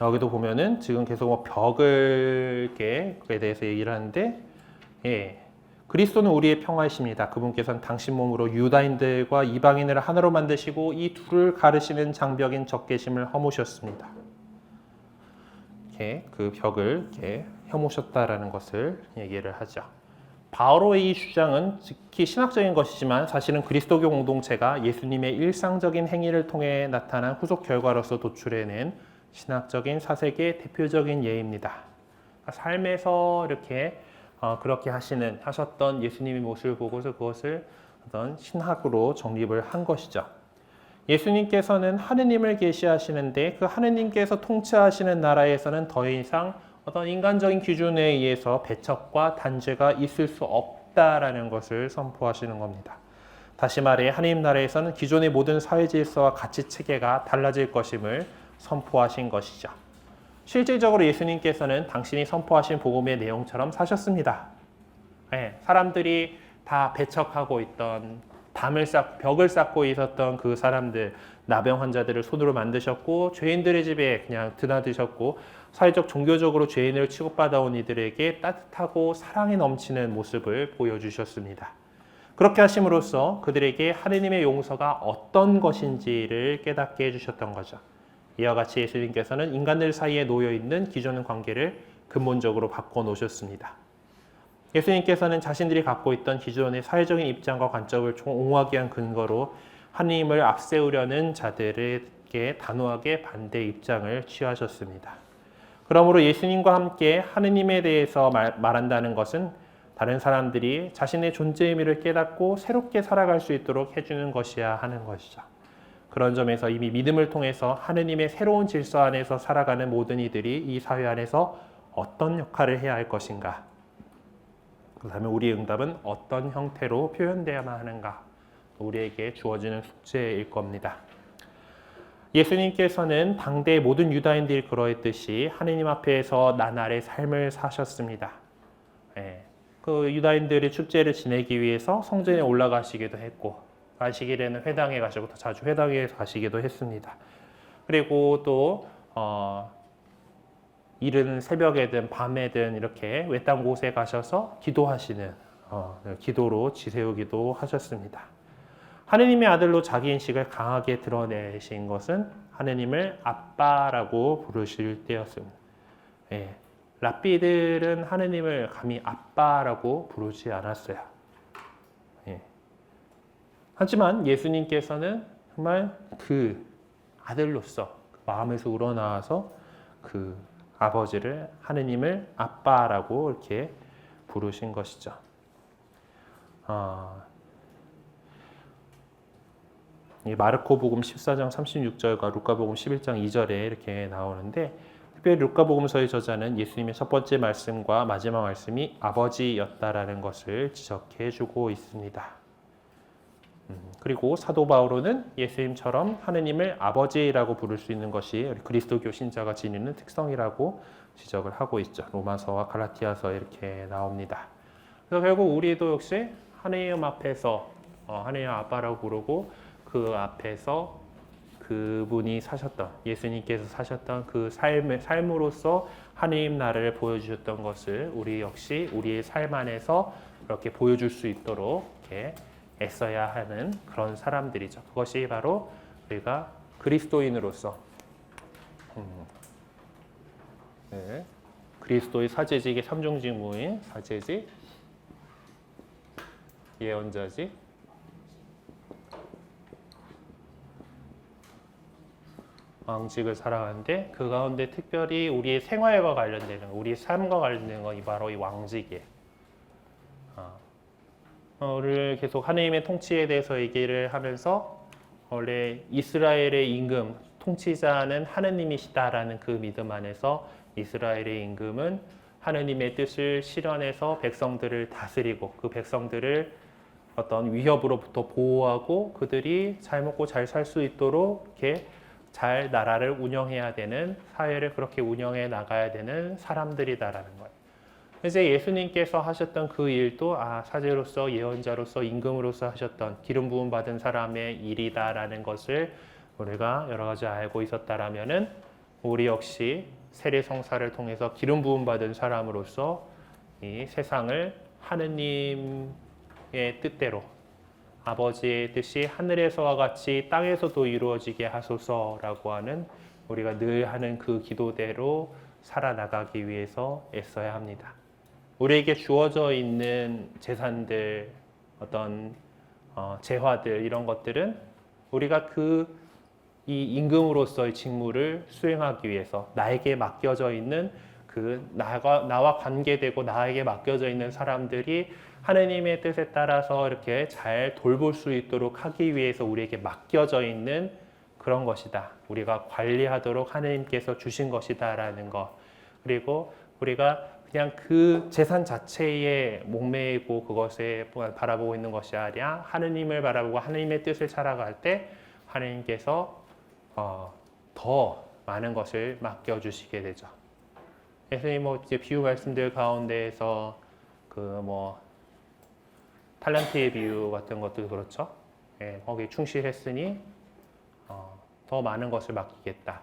여기도 보면은 지금 계속 벽에 대해서 얘기를 하는데, 그리스도는 우리의 평화이십니다. 그분께서는 당신 몸으로 유다인들과 이방인을 하나로 만드시고 이 둘을 가르시는 장벽인 적개심을 허무셨습니다. 그 벽을 혐오셨다라는 것을 얘기를 하죠. 바오로의 이 주장은 특히 신학적인 것이지만 사실은 그리스도교 공동체가 예수님의 일상적인 행위를 통해 나타난 후속 결과로서 도출해낸 신학적인 사색의 대표적인 예입니다. 삶에서 이렇게 그렇게 하셨던 예수님의 모습을 보고서 그것을 어떤 신학으로 정립을 한 것이죠. 예수님께서는 하느님을 계시하시는데 그 하느님께서 통치하시는 나라에서는 더 이상 어떤 인간적인 기준에 의해서 배척과 단죄가 있을 수 없다라는 것을 선포하시는 겁니다. 다시 말해 하느님 나라에서는 기존의 모든 사회 질서와 가치 체계가 달라질 것임을 선포하신 것이죠. 실질적으로 예수님께서는 당신이 선포하신 복음의 내용처럼 사셨습니다. 사람들이 다 배척하고 있던 벽을 쌓고 있었던 그 사람들, 나병 환자들을 손으로 만드셨고 죄인들의 집에 그냥 드나드셨고 사회적 종교적으로 죄인을 취급받아온 이들에게 따뜻하고 사랑이 넘치는 모습을 보여주셨습니다. 그렇게 하심으로써 그들에게 하느님의 용서가 어떤 것인지를 깨닫게 해주셨던 거죠. 이와 같이 예수님께서는 인간들 사이에 놓여있는 기존의 관계를 근본적으로 바꿔놓으셨습니다. 예수님께서는 자신들이 갖고 있던 기존의 사회적인 입장과 관점을 옹호하기 위한 근거로 하나님을 앞세우려는 자들에게 단호하게 반대 입장을 취하셨습니다. 그러므로 예수님과 함께 하느님에 대해서 말한다는 것은 다른 사람들이 자신의 존재 의미를 깨닫고 새롭게 살아갈 수 있도록 해주는 것이야 하는 것이죠. 그런 점에서 이미 믿음을 통해서 하느님의 새로운 질서 안에서 살아가는 모든 이들이 이 사회 안에서 어떤 역할을 해야 할 것인가? 그다음에 우리의 응답은 어떤 형태로 표현되어야만 하는가? 우리에게 주어지는 숙제일 겁니다. 예수님께서는 당대의 모든 유다인들이 그러했듯이 하느님 앞에서 나날의 삶을 사셨습니다. 그 유다인들의 축제를 지내기 위해서 성전에 올라가시기도 했고 가시기에는 회당에 가시고 더 자주 회당에 가시기도 했습니다. 그리고 또 이른 새벽에든 밤에든 이렇게 외딴 곳에 가셔서 기도하시는 기도로 지새우기도 하셨습니다. 하느님의 아들로 자기 인식을 강하게 드러내신 것은 하느님을 아빠라고 부르실 때였습니다. 랍비들은 하느님을 감히 아빠라고 부르지 않았어요. 하지만 예수님께서는 정말 그 아들로서 마음에서 우러나와서 그 아버지를 하느님을 아빠라고 이렇게 부르신 것이죠. 이 마르코복음 14장 36절과 루카복음 11장 2절에 이렇게 나오는데 특별히 루카복음서의 저자는 예수님의 첫 번째 말씀과 마지막 말씀이 아버지였다라는 것을 지적해 주고 있습니다. 그리고 사도 바오로는 예수님처럼 하느님을 아버지라고 부를 수 있는 것이 우리 그리스도교 신자가 지니는 특성이라고 지적을 하고 있죠. 로마서와 갈라티아서에 이렇게 나옵니다. 그래서 결국 우리도 역시 하느님 앞에서 하느님 아빠라고 부르고 그 앞에서 그분이 사셨던 예수님께서 사셨던 그 삶으로서 하느님 나라를 보여주셨던 것을 우리 역시 우리의 삶 안에서 그렇게 보여줄 수 있도록 이렇게 애써야 하는 그런 사람들이죠. 그것이 바로 우리가 그리스도인으로서 그리스도의 사제직의 삼중직무인 사제직, 예언자직, 왕직을 살아가는데 그 가운데 특별히 우리의 생활과 관련되는 우리의 삶과 관련되는 것이 바로 이 왕직이에요. 를 계속 하느님의 통치에 대해서 얘기를 하면서 원래 이스라엘의 임금, 통치자는 하느님이시다라는 그 믿음 안에서 이스라엘의 임금은 하느님의 뜻을 실현해서 백성들을 다스리고 그 백성들을 어떤 위협으로부터 보호하고 그들이 잘 먹고 잘 살 수 있도록 이렇게 잘 나라를 운영해야 되는 사회를 그렇게 운영해 나가야 되는 사람들이다라는 거예요. 이제 예수님께서 하셨던 그 일도 사제로서 예언자로서 임금으로서 하셨던 기름 부음 받은 사람의 일이다라는 것을 우리가 여러 가지 알고 있었다라면은 우리 역시 세례 성사를 통해서 기름 부음 받은 사람으로서 이 세상을 하느님의 뜻대로 아버지의 뜻이 하늘에서와 같이 땅에서도 이루어지게 하소서라고 하는 우리가 늘 하는 그 기도대로 살아나가기 위해서 애써야 합니다. 우리에게 주어져 있는 재산들, 어떤 재화들 이런 것들은 우리가 이 임금으로서의 직무를 수행하기 위해서 나에게 맡겨져 있는 그 나와 관계되고 나에게 맡겨져 있는 사람들이 하느님의 뜻에 따라서 이렇게 잘 돌볼 수 있도록 하기 위해서 우리에게 맡겨져 있는 그런 것이다. 우리가 관리하도록 하느님께서 주신 것이다라는 것. 그리고 우리가 그냥 그 재산 자체에 목매이고 그것에 바라보고 있는 것이 아니라 하느님을 바라보고 하느님의 뜻을 살아갈 때 하느님께서 더 많은 것을 맡겨주시게 되죠. 예수님 이제 비유 말씀들 가운데에서 탈란트의 비유 같은 것도 그렇죠. 거기에 충실했으니 더 많은 것을 맡기겠다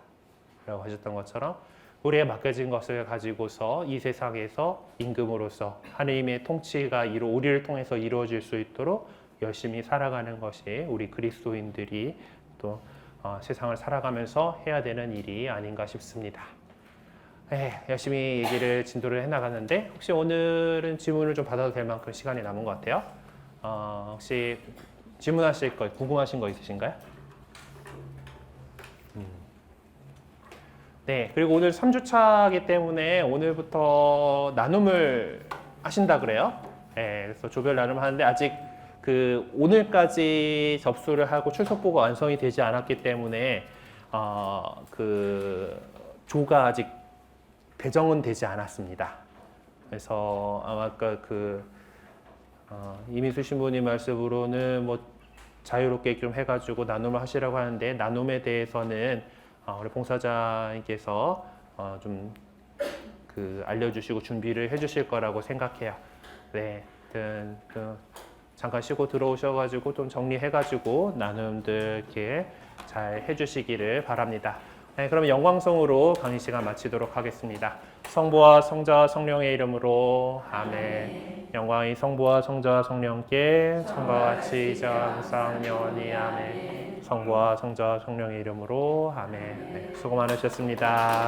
라고 하셨던 것처럼 우리의 맡겨진 것을 가지고서 이 세상에서 임금으로서 하느님의 통치가 우리를 통해서 이루어질 수 있도록 열심히 살아가는 것이 우리 그리스도인들이 또 세상을 살아가면서 해야 되는 일이 아닌가 싶습니다. 열심히 진도를 해나가는데 혹시 오늘은 질문을 좀 받아도 될 만큼 시간이 남은 것 같아요. 혹시 질문하실 거, 궁금하신 거 있으신가요? 네, 그리고 오늘 3주차이기 때문에 오늘부터 나눔을 하신다 그래요. 네, 그래서 조별 나눔 하는데 아직 그 오늘까지 접수를 하고 출석부가 완성이 되지 않았기 때문에 그 조가 아직 배정은 되지 않았습니다. 그래서 아마 이민수 신부님 말씀으로는 뭐 자유롭게 좀 해가지고 나눔을 하시라고 하는데 나눔에 대해서는 우리 봉사자님께서 좀 알려주시고 준비를 해주실 거라고 생각해요. 네, 잠깐 쉬고 들어오셔가지고 좀 정리해가지고 나눔들 이렇게 잘 해주시기를 바랍니다. 네, 그럼 영광성으로 강의 시간 마치도록 하겠습니다. 성부와 성자와 성령의 이름으로 아멘. 영광이 성부와 성자와 성령께 처음과 같이 이제와 항상 영원히 아멘. 성부와 성자와 성령의 이름으로 아멘. 네, 수고 많으셨습니다.